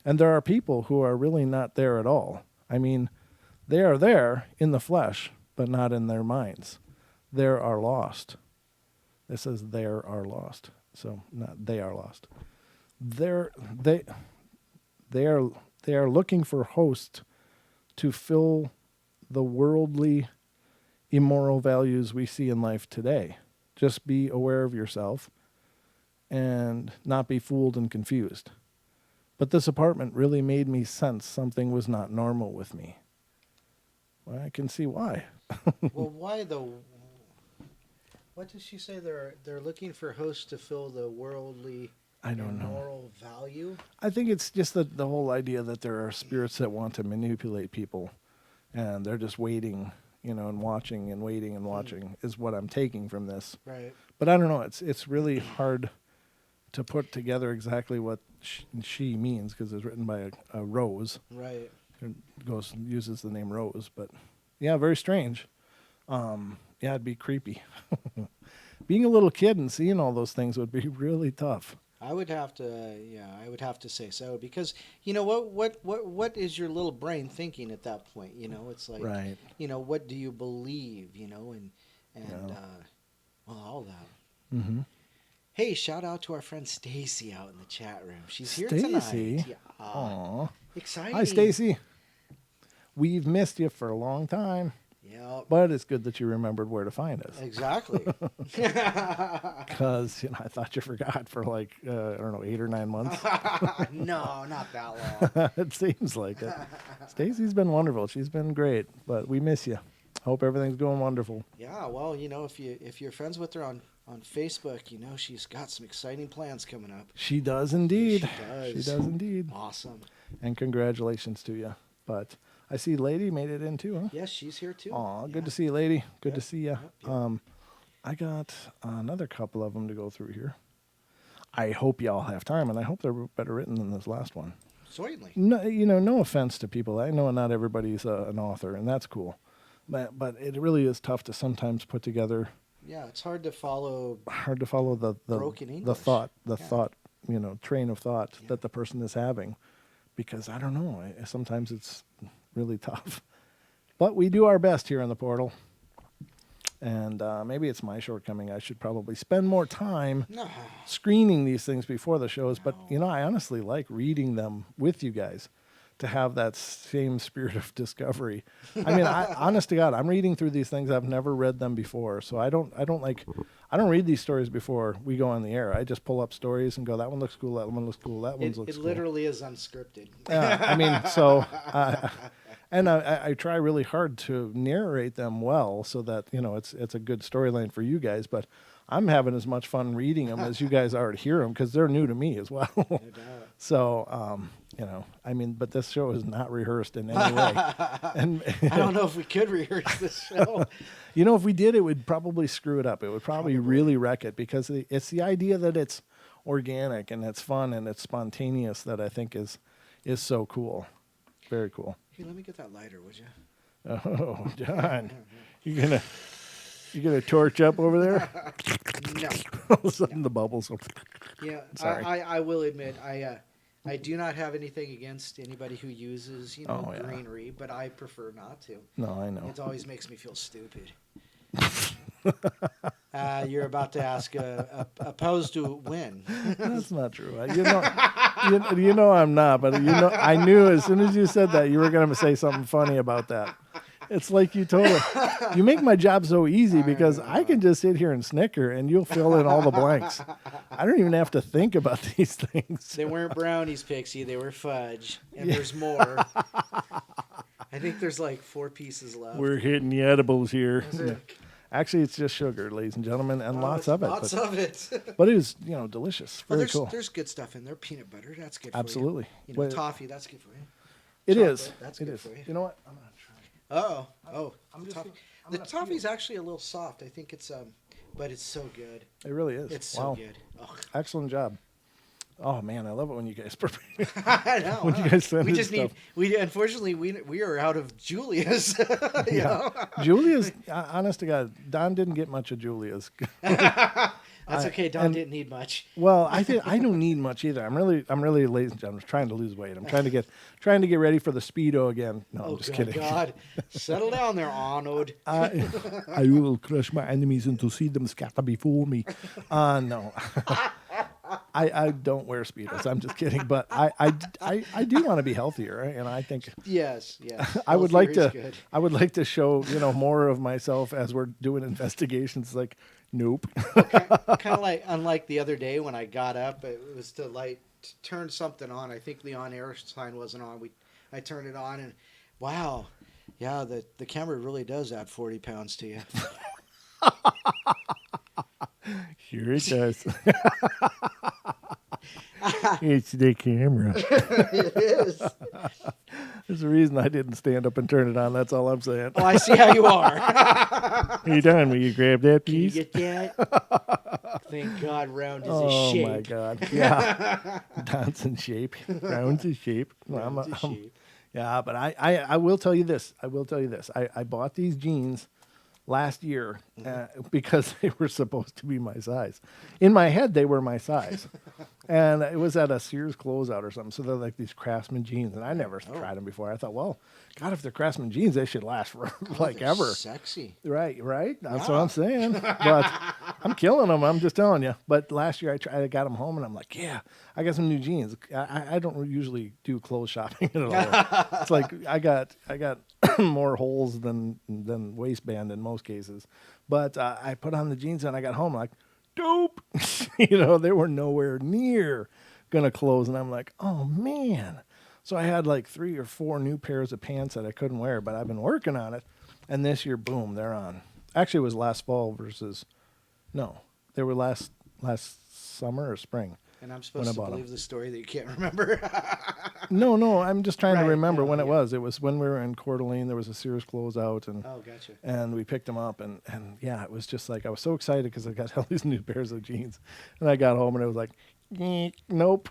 And there are people who are really not there at all. I mean, they are there in the flesh, but not in their minds. They are lost. It says there are lost. So not they are lost. They are looking for hosts to fill the worldly, immoral values we see in life today. Just be aware of yourself and not be fooled and confused. But this apartment really made me sense something was not normal with me. Well, I can see why. Well, why though? What does she say? They're looking for hosts to fill the worldly, I don't know. moral value. I think it's just the whole idea that there are spirits that want to manipulate people, and they're just waiting, and watching and waiting and watching is what I'm taking from this. Right. But I don't know. It's really hard to put together exactly what she means because it's written by a Rose. Right. It uses the name Rose, but yeah, very strange. Yeah, it'd be creepy. Being a little kid and seeing all those things would be really tough. I would have to say so because what is your little brain thinking at that point? It's like, right. What do you believe? And all that. Mm-hmm. Hey, shout out to our friend Stacy out in the chat room. She's here Stacy? tonight. Yeah. Aw. Exciting. Hi, Stacy. We've missed you for a long time. Yeah. But it's good that you remembered where to find us. Exactly. Because I thought you forgot for 8 or 9 months. No, not that long. It seems like it. Stacy's been wonderful. She's been great, but we miss you. Hope everything's going wonderful. Yeah, well, if you're friends with her on Facebook, she's got some exciting plans coming up. She does indeed. She She does indeed. Awesome. And congratulations to you. But I see Lady made it in too, huh? Yes, she's here too. Aw, good to see you, Lady. Good to see you. Yep. I got another couple of them to go through here. I hope y'all have time, and I hope they're better written than this last one. Certainly. No, no offense to people. I know not everybody's an author, and that's cool. But it really is tough to sometimes put together. Yeah, it's hard to follow. the broken the English. thought, Yeah. train of thought that the person is having, because I don't know. Sometimes it's really tough. But we do our best here in the portal. And maybe it's my shortcoming. I should probably spend more time screening these things before the shows. But, I honestly like reading them with you guys to have that same spirit of discovery. I mean, honest to God, I'm reading through these things. I've never read them before. So I don't read these stories before we go on the air. I just pull up stories and go, that one looks cool, that one looks cool, that one looks cool. It literally is unscripted. Yeah, I mean, so... and I try really hard to narrate them well so that, it's a good storyline for you guys. But I'm having as much fun reading them as you guys are to hear them because they're new to me as well. No doubt. So, I mean, but this show is not rehearsed in any way. And I don't know if we could rehearse this show. if we did, it would probably screw it up. It would probably really wreck it because it's the idea that it's organic and it's fun and it's spontaneous that I think is so cool. Very cool. Hey, let me get that lighter, would you? Oh, John, you gonna torch up over there? No. All of a sudden, the bubbles. Yeah, Sorry. I will admit, I do not have anything against anybody who uses, Oh, yeah. greenery, but I prefer not to. No, I know. It always makes me feel stupid. You're about to ask opposed to when? That's not true. You know I'm not, but I knew as soon as you said that you were going to say something funny about that. It's like you told her, you make my job so easy because I can just sit here and snicker and you'll fill in all the blanks. I don't even have to think about these things. They weren't brownies, Pixie. They were fudge. And there's more. I think there's like 4 pieces left. We're hitting the edibles here. Is it? Actually, it's just sugar, ladies and gentlemen, and lots of it. Lots of it. But it is, delicious. Very cool. There's good stuff in there. Peanut butter, that's good Absolutely. for you. Well, Toffee, that's good for you. It Chocolate, is. that's It good is. for you. You know what? I'm going to try. The toffee's actually a little soft. I think it's but it's so good. It really is. It's so good. Oh. Excellent job. Oh man, I love it when you guys prepare. I know. When you guys send we this just stuff. unfortunately we are out of Julia's. you know? Julia's, honest to God, Don didn't get much of Julia's. That's okay. Don didn't need much. Well, I don't need much either. I'm really ladies and gentlemen, trying to lose weight. I'm trying to get ready for the Speedo again. No, I'm just kidding. God, settle down there, Arnold. I will crush my enemies and to see them scatter before me. No. I don't wear Speedos. I'm just kidding. But I do want to be healthier, and I think yes. I would like Healthier is to good. I would like to show more of myself as we're doing investigations. Like, nope. Kind of like unlike the other day when I got up, it was to turn something on. I think the on-air sign wasn't on. I turned it on and wow, yeah, the camera really does add 40 pounds to you. Sure it does. It's the camera. It is. There's a reason I didn't stand up and turn it on. That's all I'm saying. Oh, I see how you are. Hey, Don, will you grab that, Can you please? get that? Thank God, round is a shape. Oh my God! Yeah, Don's in shape. Round's in shape. Round's a shape. Yeah, but I will tell you this. I bought these jeans last year because they were supposed to be my size. In my head, they were my size. And it was at a Sears closeout or something. So they're like these Craftsman jeans. And I never tried them before. I thought, well, God, if they're Craftsman jeans, they should last for like ever. Sexy. Right. That's what I'm saying. But I'm killing them. I'm just telling you. But last year I got them home and I'm like, yeah, I got some new jeans. I don't usually do clothes shopping at all. It's like I got more holes than waistband in most cases. But I put on the jeans and I got home like, dope. They were nowhere near gonna close, and I'm like, oh man. So I had like 3 or 4 new pairs of pants that I couldn't wear, but I've been working on it. And this year, boom, they're on. Actually, it was last fall they were last summer or spring. And I'm supposed to believe the story that you can't remember. No, I'm just trying to remember when it yeah. was. It was when we were in Coeur d'Alene. There was a Sears closeout, and Oh, gotcha. and we picked them up, and yeah, it was just like I was so excited because I got all these new pairs of jeans, and I got home and it was like, nope.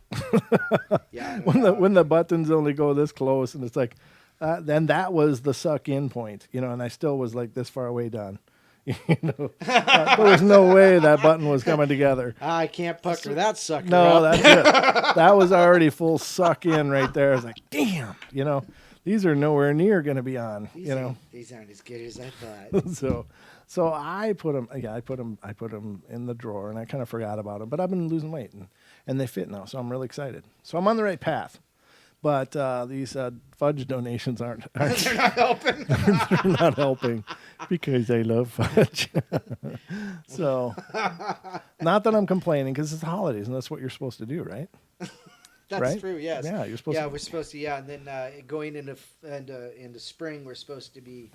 Yeah. when the buttons only go this close, and it's like, then that was the suck in point, and I still was like this far away done. There was no way that button was coming together. I can't pucker that sucker No, up. that's it. That was already full suck in right there. I was like, damn, these are nowhere near going to be on, These aren't as good as I thought. So I put them, I put them in the drawer, and I kind of forgot about them, but I've been losing weight, and they fit now, so I'm really excited. So I'm on the right path. But these fudge donations aren't They're not helping. they're not helping because I love fudge. So, not that I'm complaining, because it's the holidays, and that's what you're supposed to do, right? That's right? true. Yes. Yeah, you're supposed to. Yeah, we're supposed to. Yeah, and then going into spring, we're supposed to be,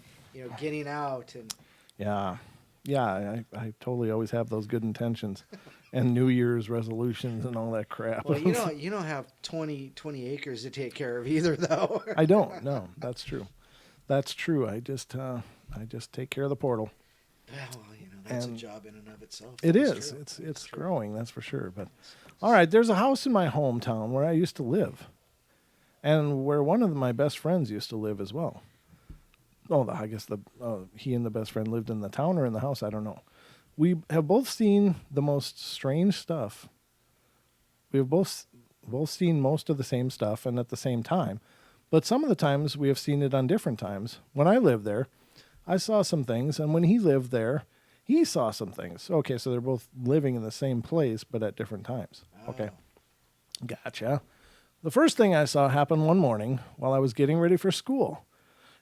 getting out and. Yeah. Yeah, I totally always have those good intentions and New Year's resolutions and all that crap. Well, you don't have 20 acres to take care of either, though. I don't. No, that's true. That's true. I just take care of the portal. Well, that's And a job in and of itself. it That's is. true. It's That's true. growing, that's for sure. But all right, there's a house in my hometown where I used to live, and where one of my best friends used to live as well. Oh, I guess he and the best friend lived in the town or in the house. I don't know. We have both seen the most strange stuff. We have both seen most of the same stuff and at the same time, but some of the times we have seen it on different times. When I lived there, I saw some things, and when he lived there, he saw some things. Okay, so they're both living in the same place, but at different times. Okay, gotcha. The first thing I saw happen one morning while I was getting ready for school.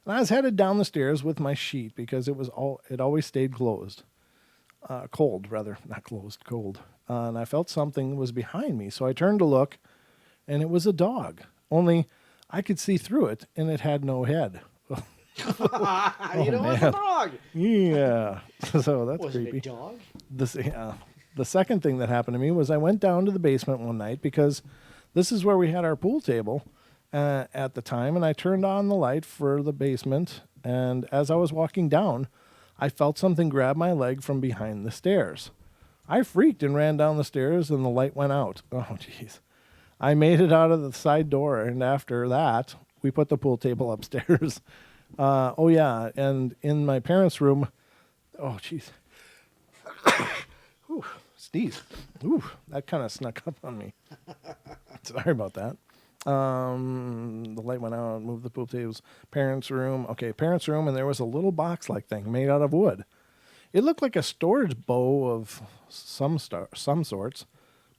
And I was headed down the stairs with my sheet because it always stayed closed. Cold, rather. Not closed, cold. And I felt something was behind me, so I turned to look, and it was a dog. Only I could see through it, and it had no head. You know what's a man. dog? Yeah. So that's Was creepy. it a dog? The second thing that happened to me was I went down to the basement one night because this is where we had our pool table at the time, and I turned on the light for the basement, and as I was walking down, I felt something grab my leg from behind the stairs. I freaked and ran down the stairs, and the light went out. Oh, jeez. I made it out of the side door, and after that, we put the pool table upstairs. Oh, yeah, and in my parents' room, oh, jeez. Ooh, sneeze. Ooh, that kind of snuck up on me. Sorry about that. The light went out, moved the pool tables. Parents' room. Okay, parents' room, and there was a little box-like thing made out of wood. It looked like a storage bow of some sorts,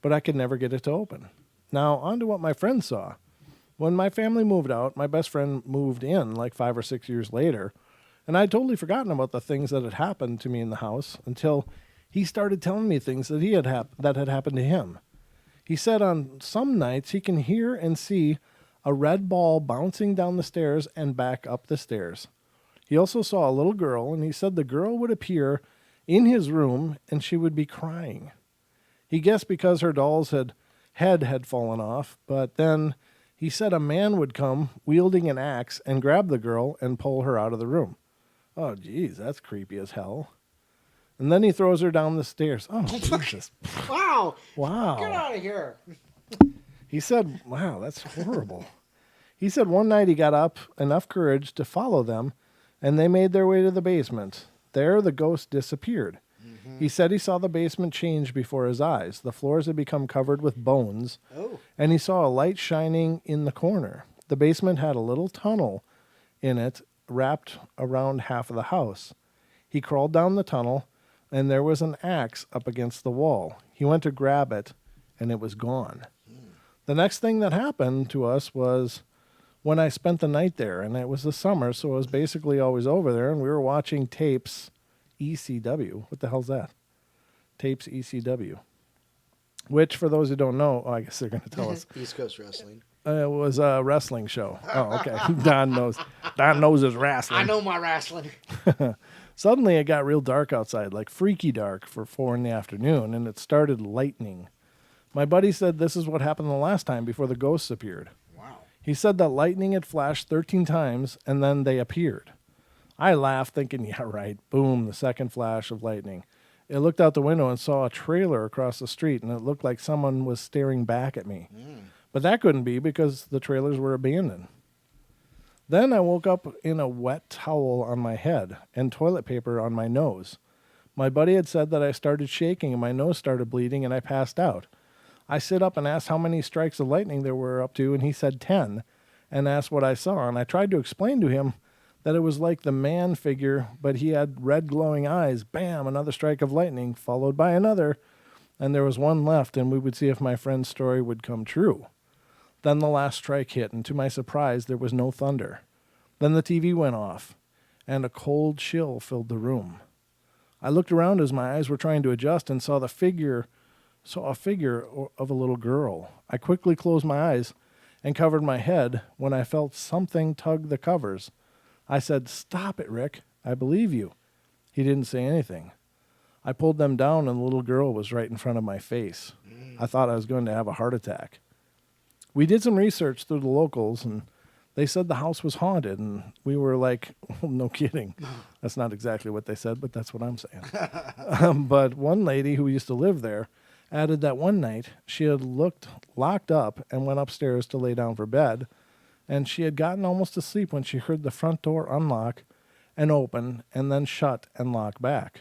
but I could never get it to open. Now, on to what my friend saw. When my family moved out, my best friend moved in like 5 or 6 years later, and I'd totally forgotten about the things that had happened to me in the house until he started telling me things that that had happened to him. He said on some nights he can hear and see a red ball bouncing down the stairs and back up the stairs. He also saw a little girl, and he said the girl would appear in his room and she would be crying. He guessed because her doll's head had fallen off, but then he said a man would come wielding an axe and grab the girl and pull her out of the room. Oh, geez, that's creepy as hell. And then he throws her down the stairs. Oh, Jesus. Wow. Wow. Get out of here. He said, wow, that's horrible. He said one night he got up enough courage to follow them, and they made their way to the basement. There, the ghost disappeared. He said he saw the basement change before his eyes. The floors had become covered with bones, Oh. and he saw a light shining in the corner. The basement had a little tunnel in it wrapped around half of the house. He crawled down the tunnel, and there was an axe up against the wall. He went to grab it, and it was gone. The next thing that happened to us was when I spent the night there, and it was the summer, so I was basically always over there, and we were watching tapes ECW. What the hell's that? Tapes ECW. Which, for those who don't know, I guess they're going to tell us. East Coast Wrestling. It was a wrestling show. Oh, okay. Don knows. Don knows his wrestling. I know my wrestling. Suddenly, it got real dark outside, like freaky dark for 4 in the afternoon, and it started lightning. My buddy said this is what happened the last time before the ghosts appeared. Wow. He said that lightning had flashed 13 times, and then they appeared. I laughed, thinking, yeah, right. Boom, the second flash of lightning. It looked out the window and saw a trailer across the street, and it looked like someone was staring back at me. But that couldn't be because the trailers were abandoned. Then I woke up in a wet towel on my head and toilet paper on my nose. My buddy had said that I started shaking and my nose started bleeding and I passed out. I sit up and asked how many strikes of lightning there were up to, and he said 10, and asked what I saw. And I tried to explain to him that it was like the man figure, but he had red glowing eyes. Bam, another strike of lightning, followed by another, and there was one left, and we would see if my friend's story would come true. Then the last strike hit, and to my surprise, there was no thunder. Then the TV went off, and a cold chill filled the room. I looked around as my eyes were trying to adjust and saw a figure of a little girl. I quickly closed my eyes and covered my head when I felt something tug the covers. I said, "Stop it, Rick. I believe you." He didn't say anything. I pulled them down, and the little girl was right in front of my face. I thought I was going to have a heart attack. We did some research through the locals, and they said the house was haunted, and we were like, well, no kidding. That's not exactly what they said, but that's what I'm saying. But one lady who used to live there added that one night she had looked locked up and went upstairs to lay down for bed, and she had gotten almost asleep when she heard the front door unlock and open and then shut and lock back.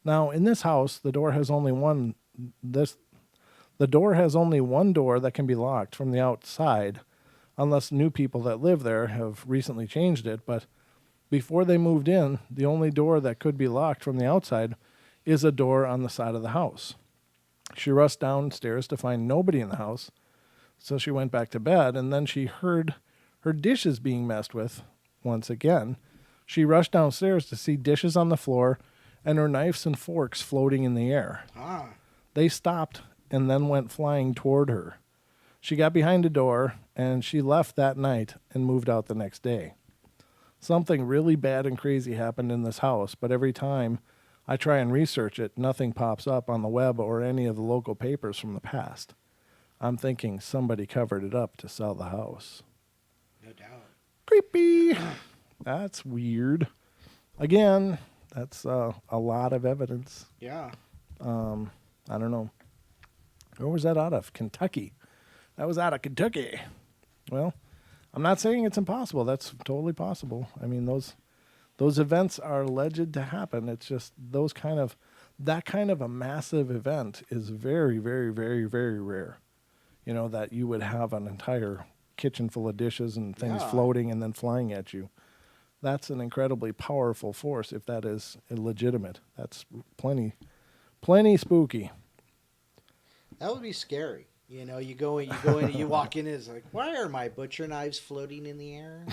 Now, in this house, the door has only one door that can be locked from the outside, unless new people that live there have recently changed it. But before they moved in, the only door that could be locked from the outside is a door on the side of the house. She rushed downstairs to find nobody in the house, so she went back to bed, and then she heard her dishes being messed with once again. She rushed downstairs to see dishes on the floor and her knives and forks floating in the air. They stopped and then went flying toward her. She got behind a door, and she left that night and moved out the next day. Something really bad and crazy happened in this house, but every time I try and research it, nothing pops up on the web or any of the local papers from the past. I'm thinking somebody covered it up to sell the house. No doubt. Creepy. That's weird. Again, that's a lot of evidence. Yeah. I don't know. Where was that out of? Kentucky. That was out of Kentucky. Well, I'm not saying it's impossible. That's totally possible. I mean, those events are alleged to happen. It's just that kind of a massive event is very, very, very, very rare. You know, that you would have an entire kitchen full of dishes and things floating and then flying at you. That's an incredibly powerful force if that is legitimate. That's plenty spooky. That would be scary. You know, you go in, and you walk in, and it's like, why are my butcher knives floating in the air?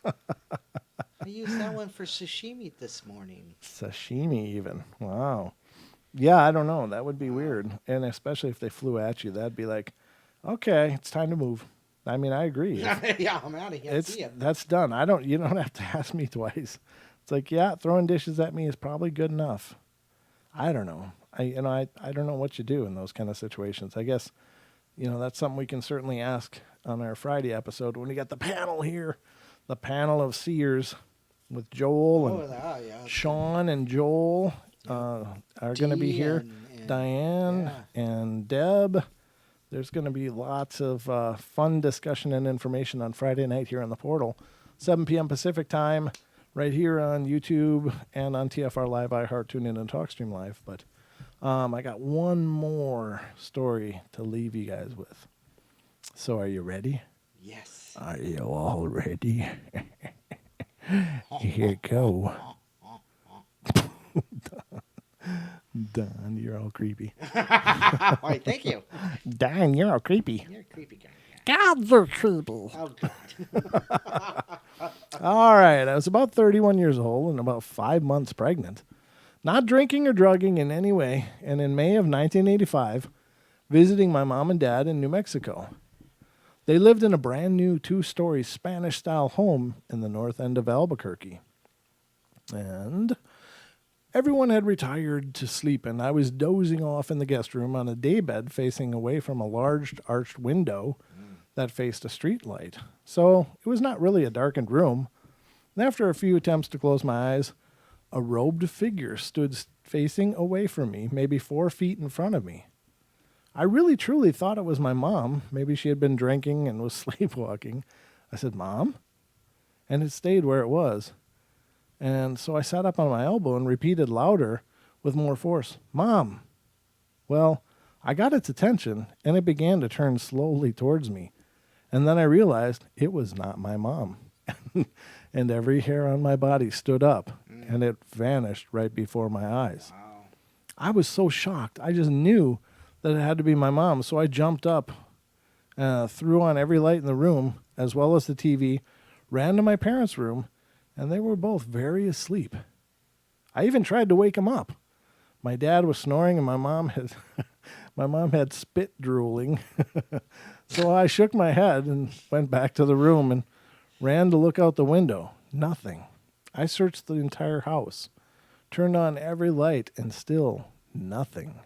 I used that one for sashimi this morning. Sashimi even. Wow. Yeah, I don't know. That would be weird. And especially if they flew at you, that'd be like, okay, it's time to move. I mean, I agree. Yeah, I'm out of here. That's done. You don't have to ask me twice. It's like, yeah, throwing dishes at me is probably good enough. I don't know. I don't know what you do in those kind of situations. I guess, that's something we can certainly ask on our Friday episode when we got the panel here, the panel of seers with Joel and Sean and Joel are going to be here. And Diane and Deb. There's going to be lots of fun discussion and information on Friday night here on the Portal, 7 p.m. Pacific time, right here on YouTube and on TFR Live, iHeart, TuneIn, and TalkStream Live. But I got one more story to leave you guys with. So are you ready? Yes. Are you all ready? Here you go. Don, you're all creepy. Why, thank you. Don, you're all creepy. You're a creepy guy. God, you're creepy. Oh, God. All right. I was about 31 years old and about 5 months pregnant. Not drinking or drugging in any way. And in May of 1985, visiting my mom and dad in New Mexico. They lived in a brand new 2-story Spanish-style home in the north end of Albuquerque. And everyone had retired to sleep, and I was dozing off in the guest room on a daybed facing away from a large arched window that faced a street light. So it was not really a darkened room. And after a few attempts to close my eyes, a robed figure stood facing away from me, maybe 4 feet in front of me. I really truly thought it was my mom. Maybe she had been drinking and was sleepwalking. I said, "Mom?" And it stayed where it was. And so I sat up on my elbow and repeated louder with more force, "Mom." Well, I got its attention, and it began to turn slowly towards me. And then I realized it was not my mom. And every hair on my body stood up, and it vanished right before my eyes. Wow. I was so shocked. I just knew that it had to be my mom. So I jumped up, threw on every light in the room, as well as the TV, ran to my parents' room, and they were both very asleep. I even tried to wake them up. My dad was snoring, and my mom had spit drooling. So I shook my head and went back to the room and ran to look out the window. Nothing. I searched the entire house. Turned on every light and still nothing.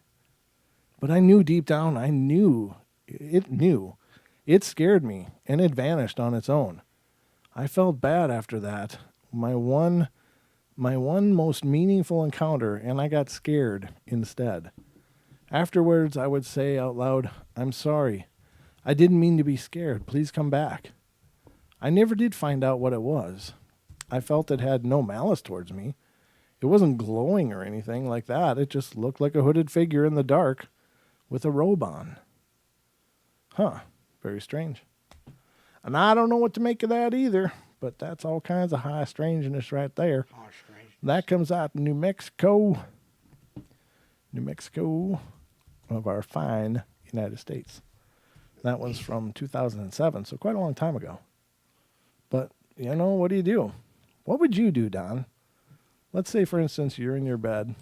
But I knew deep down, I knew. It scared me, and it vanished on its own. I felt bad after that. My one most meaningful encounter, and I got scared instead. Afterwards, I would say out loud, "I'm sorry. I didn't mean to be scared. Please come back." I never did find out what it was. I felt it had no malice towards me. It wasn't glowing or anything like that. It just looked like a hooded figure in the dark with a robe on. Huh. Very strange. And I don't know what to make of that either, but that's all kinds of high strangeness right there. Oh, strange. That comes out in New Mexico. New Mexico of our fine United States. That one's from 2007, so quite a long time ago. But, what do you do? What would you do, Don? Let's say, for instance, you're in your bed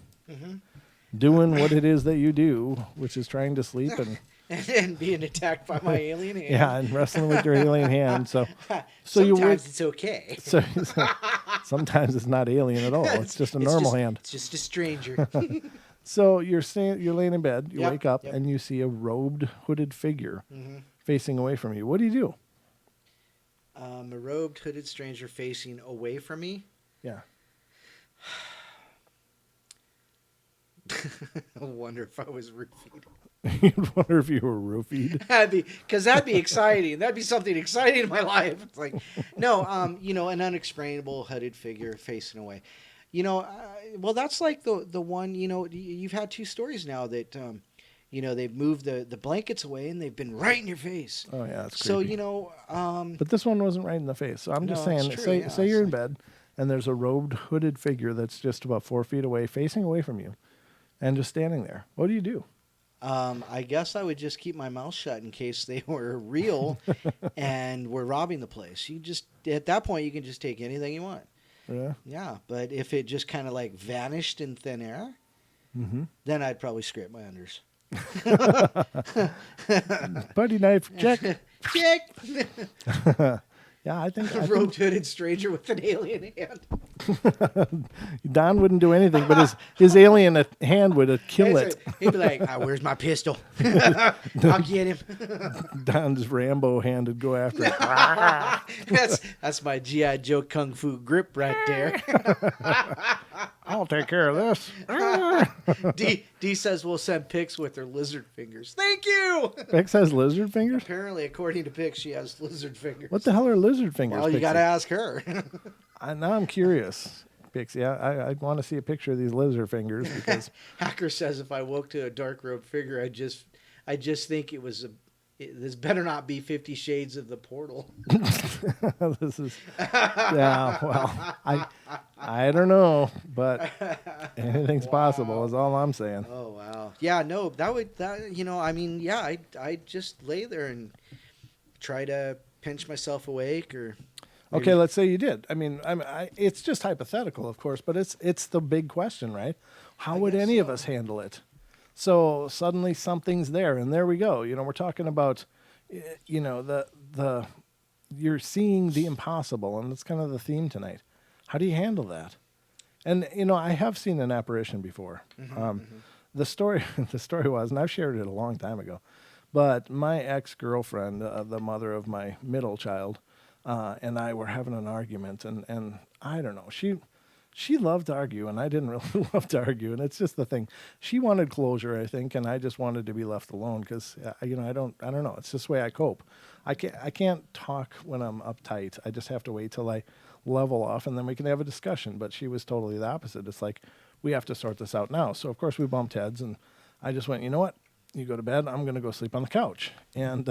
doing what it is that you do, which is trying to sleep and being attacked by my alien hand. Yeah, and wrestling with your alien hand. So sometimes it's okay. So sometimes it's not alien at all. It's just a normal hand. It's just a stranger. So you're laying in bed. You wake up yep. and you see a robed, hooded figure facing away from you. What do you do? A robed, hooded stranger facing away from me. Yeah. I wonder if I was roofied. You'd wonder if you were roofied. That'd be exciting. That'd be something exciting in my life. It's like, no, an unexplainable hooded figure facing away. Well, that's like the one. You've had two stories now that, they've moved the blankets away and they've been right in your face. Oh yeah, that's creepy. So but this one wasn't right in the face. So I'm just saying, true, say you're in bed and there's a robed, hooded figure that's just about 4 feet away, facing away from you, and just standing there. What do you do? I guess I would just keep my mouth shut in case they were real and were robbing the place. At that point, you can just take anything you want. Yeah. Yeah, but if it just kind of like vanished in thin air, then I'd probably scrape my unders. Buddy knife, check. Check. Yeah, I think A robed hooded stranger with an alien hand. Don wouldn't do anything, but his alien hand would kill it. He'd be like, "Where's my pistol? I'll get him." Don's Rambo hand would go after it. That's my G.I. Joe Kung Fu grip right there. I'll take care of this. D says we'll send pics with her lizard fingers. Thank you. Pix has lizard fingers? Apparently, according to pics, she has lizard fingers. What the hell are lizard fingers? Well, you got to ask her. Now I'm curious, Pixie. I want to see a picture of these lizard fingers because Hacker says if I woke to a dark robed figure, I just think this better not be 50 Shades of the Portal. This is well, I don't know, but anything's possible is all I'm saying. Oh wow. Yeah, no, I'd just lay there and try to pinch myself awake or maybe. Okay, let's say you did. It's just hypothetical, of course, but it's the big question, right? How would any of us handle it? So suddenly something's there, and there we go. We're talking about, you're seeing the impossible, and that's kind of the theme tonight. How do you handle that? And I have seen an apparition before. The story was, and I've shared it a long time ago, but my ex-girlfriend, the mother of my middle child, and I were having an argument, and I don't know, she loved to argue, and I didn't really love to argue, and it's just the thing. She wanted closure, I think, and I just wanted to be left alone because, I don't know. It's just the way I cope. I can't talk when I'm uptight. I just have to wait till I level off, and then we can have a discussion. But she was totally the opposite. It's like, we have to sort this out now. So, of course, we bumped heads, and I just went, you know what? You go to bed. I'm going to go sleep on the couch. And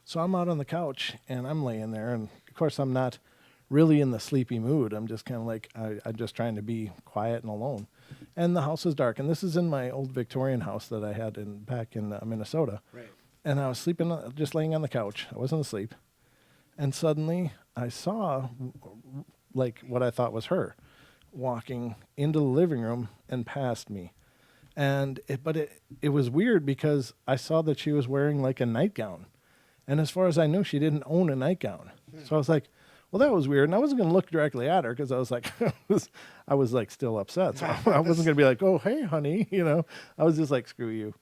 so I'm out on the couch, and I'm laying there, and, of course, I'm not really in the sleepy mood. I'm just kind of like, I'm just trying to be quiet and alone. And the house is dark. And this is in my old Victorian house that I had back in Minnesota. Right. And I was sleeping, just laying on the couch. I wasn't asleep. And suddenly I saw like what I thought was her walking into the living room and past me. And it was weird because I saw that she was wearing like a nightgown. And as far as I knew, she didn't own a nightgown. So I was like, Well, that was weird, and I wasn't going to look directly at her because I was like, I was like still upset. So I wasn't going to be like, "Oh, hey, honey," I was just like, "Screw you."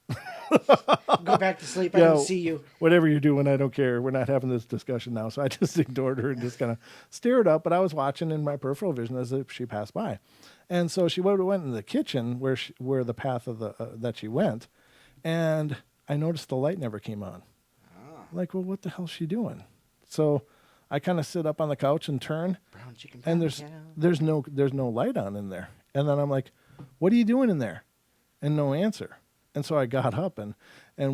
Go back to sleep. I Yeah, don't see you. whatever you're doing, I don't care. We're not having this discussion now. So I just ignored her and just kind of stared up. But I was watching in my peripheral vision as if she passed by, and so she went in the kitchen where the path of the that she went, and I noticed the light never came on. Like, well, what the hell's she doing? So I kind of sit up on the couch and turn, Brown chicken. and there's no light on in there. And then I'm like, what are you doing in there? And no answer. And so I got up and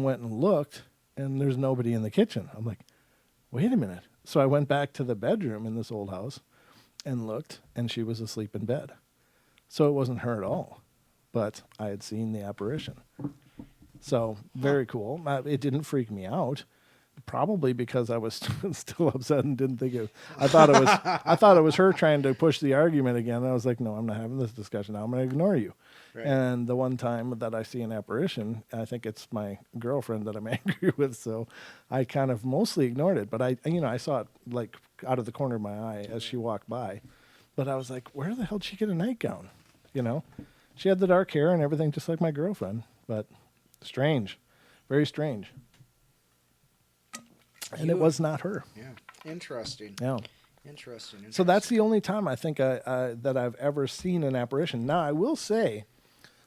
went and looked, and there's nobody in the kitchen. I'm like, wait a minute. So I went back to the bedroom in this old house and looked, and she was asleep in bed. So it wasn't her at all, but I had seen the apparition. So very cool. It didn't freak me out. Probably because I was still upset and didn't think it. I thought it was her trying to push the argument again. And I was like, no, I'm not having this discussion now. I'm going to ignore you. Right. And the one time that I see an apparition, I think it's my girlfriend that I'm angry with. So I kind of mostly ignored it. But I saw it like out of the corner of my eye as she walked by. But I was like, where the hell did she get a nightgown? She had the dark hair and everything, just like my girlfriend. But strange, very strange. And it was not her. Yeah. Interesting. Yeah. Interesting. So that's the only time I think that I've ever seen an apparition. Now, I will say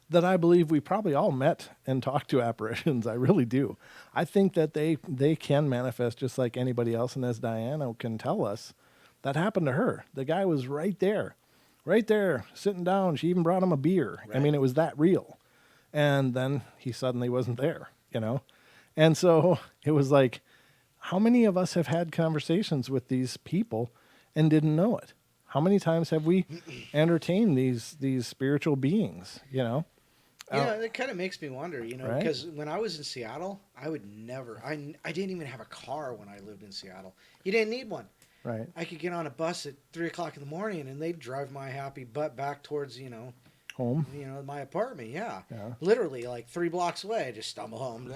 that I believe we probably all met and talked to apparitions. I really do. I think that they can manifest just like anybody else. And as Diana can tell us, that happened to her. The guy was right there, sitting down. She even brought him a beer. Right. I mean, it was that real. And then he suddenly wasn't there, And so it was like, how many of us have had conversations with these people and didn't know it? How many times have we entertained these spiritual beings, Yeah, it kind of makes me wonder, because when I was in Seattle, I would never, I didn't even have a car when I lived in Seattle. You didn't need one. Right. I could get on a bus at 3 o'clock in the morning and they'd drive my happy butt back towards, Home. My apartment. Yeah. Yeah. Literally like 3 blocks away. I just stumble home,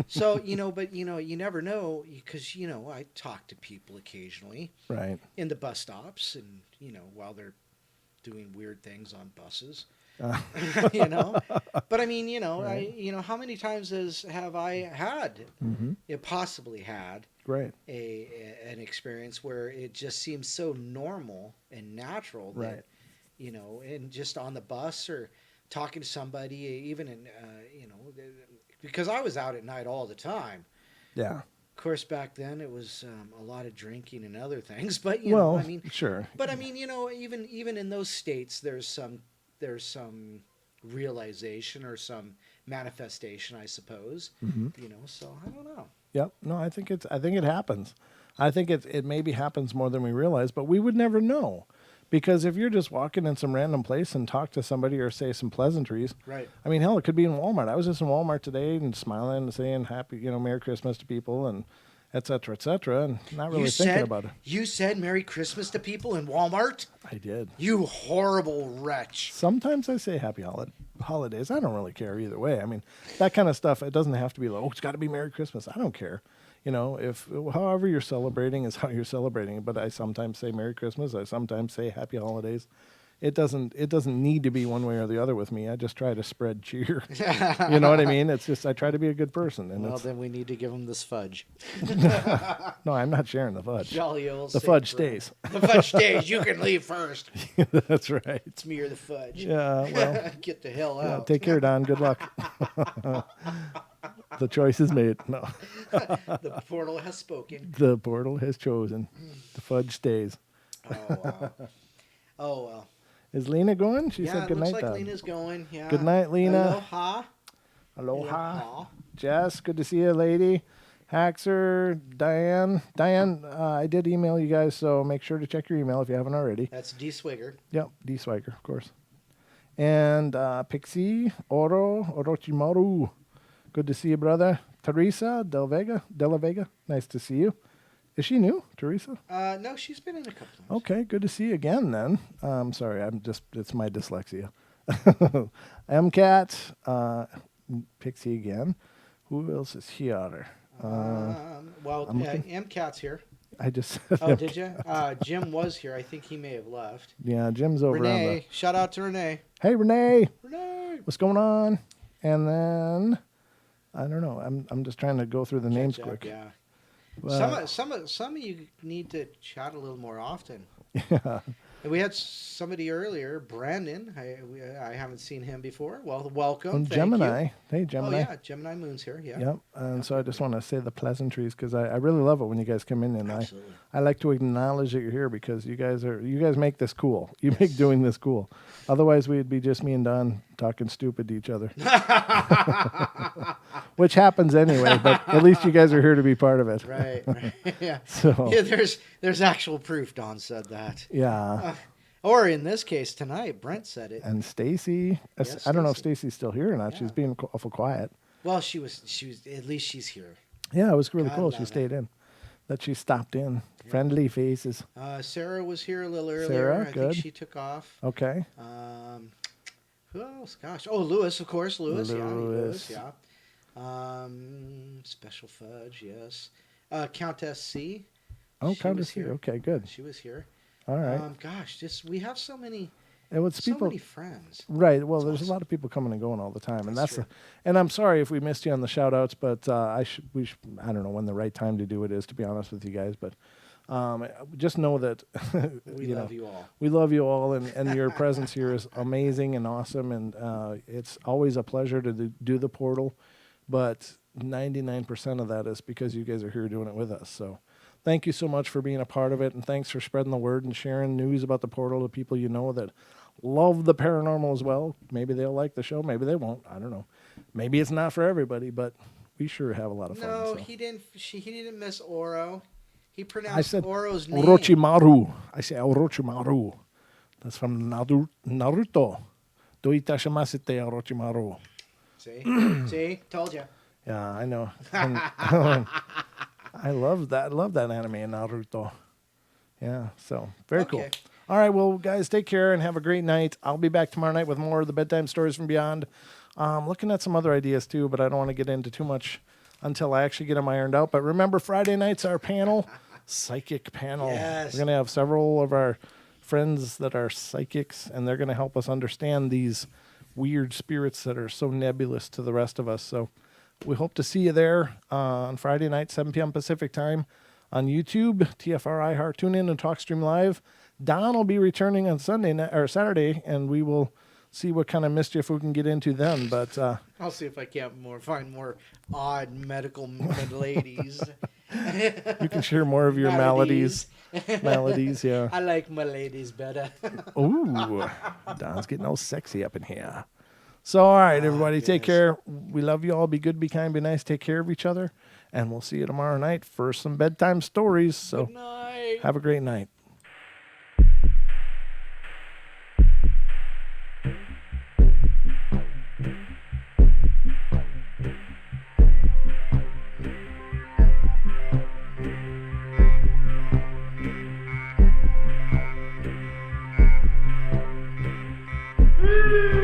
So, but, you never know because, I talk to people occasionally. Right. In the bus stops and, while they're doing weird things on buses. But I mean, Right. how many times have I had, possibly had Right. an experience where it just seems so normal and natural that, Right. and just on the bus or talking to somebody, even in, because I was out at night all the time. Yeah. Of course, back then it was a lot of drinking and other things, but sure. But I mean, even in those states, there's some realization or some manifestation, I suppose. So I don't know. Yep. No, I think it happens. I think it maybe happens more than we realize, but we would never know. Because if you're just walking in some random place and talk to somebody or say some pleasantries, Right? I mean, hell, it could be in Walmart. I was just in Walmart today and smiling and saying happy, Merry Christmas to people and et cetera, and not really thinking about it. You said Merry Christmas to people in Walmart? I did. You horrible wretch. Sometimes I say happy holidays. I don't really care either way. I mean, that kind of stuff, it doesn't have to be like, oh, it's got to be Merry Christmas. I don't care. If however you're celebrating is how you're celebrating. But I sometimes say Merry Christmas. I sometimes say Happy Holidays. It doesn't need to be one way or the other with me. I just try to spread cheer. You know what I mean? It's just I try to be a good person. And well, then we need to give them this fudge. No, I'm not sharing the fudge. Jolly old the fudge stays. The fudge stays. You can leave first. That's right. It's me or the fudge. Yeah, well. Get the hell out. Take care, Don. Good luck. The choice is made. No. The portal has spoken. The portal has chosen. The fudge stays. Oh, wow. Oh, well. Is Lena going? She said good night. Looks like Lena's going. Yeah. Good night, Lena. Aloha. Aloha. Jess, good to see you, lady. Haxer, Diane. Diane, I did email you guys, so make sure to check your email if you haven't already. That's D. Swigger. Yep, D. Swiger, of course. And Pixie, Orochimaru. Good to see you, brother. Teresa Della Vega. Nice to see you. Is she new, Teresa? No, she's been in a couple times. Okay, good to see you again then. Sorry, it's my dyslexia. MCAT, Pixie again. Who else is here? MCAT's here. I just said Oh, did you? Jim was here. I think he may have left. Yeah, Jim's over on the. Renee, shout out to Renee. Hey, Renee, Renee. what's going on? And then I don't know. I'm just trying to go through the names Jack, quick. yeah. But, Some of you need to chat a little more often. yeah. And we had somebody earlier, Brandon. I haven't seen him before. Well, welcome. And Thank Gemini. you. Hey, Gemini. Oh yeah, Gemini Moon's here. Yeah. Yep. And so I just want to say the pleasantries because I really love it when you guys come in, and Absolutely. I like to acknowledge that you're here because you guys make this cool. You make doing this cool. Otherwise, we'd be just me and Don talking stupid to each other, which happens anyway. But at least you guys are here to be part of it. Right. Yeah. So Yeah, there's actual proof. Don said that. yeah. Or in this case tonight, Brent said it. And Stacy, Yes, I don't know if Stacy. Stacy's still here or not. Yeah. She's being awful quiet. Well, she was. At least she's here. Yeah, it was really God cool. love She it. stayed in. That she stopped in. Friendly faces. Sarah was here a little earlier. Sarah, I good. think she took off. Okay. Who else? Gosh. Oh, Lewis, of course. Lewis. Yeah. Lewis. Lewis. Yeah. Special Fudge. Yes. Countess C. Oh, She Countess was here. here. Okay, good. She was here. All right. Gosh, we have so many. And what's So people many friends. right? Well, there's awesome. a lot of people coming and going all the time, and That's that's true. and I'm sorry if we missed you on the shout outs, but I don't know when the right time to do it is, to be honest with you guys, but just know that We love you all. we love you all, and your presence here is amazing and awesome, and it's always a pleasure to do the portal, but 99% of that is because you guys are here doing it with us. So thank you so much for being a part of it, and thanks for spreading the word and sharing news about the portal to people you know that love the paranormal as well. Maybe they'll like the show, maybe they won't. I don't know. Maybe it's not for everybody, but we sure have a lot of fun. No, so. he didn't. He didn't miss Oro. He I pronounced said Oro's name. Orochimaru. I say Orochimaru. That's from Naruto. Doita shimasete Orochimaru. See, see, told you. Yeah, I know. And, I love that. I love that anime, Naruto. Yeah, so very cool. Okay. All right, well, guys, take care and have a great night. I'll be back tomorrow night with more of the bedtime stories from beyond. Looking at some other ideas too, but I don't want to get into too much until I actually get them ironed out. But remember, Friday night's our panel, psychic panel. Yes. We're going to have several of our friends that are psychics, and they're going to help us understand these weird spirits that are so nebulous to the rest of us. So we hope to see you there on Friday night, 7 p.m. Pacific time on YouTube, TFRI, Heart, Tune In, and TalkStream Live. Don will be returning on Saturday, and we will see what kind of mischief we can get into then. But I'll see if I can't find more odd medical ladies. you can share more of your maladies. Maladies, yeah. I like my ladies better. Ooh, Don's getting all sexy up in here. So, all right, everybody, take care. We love you all. Be good, be kind, be nice. Take care of each other. And we'll see you tomorrow night for some bedtime stories. So, Good night. have a great night. Woo!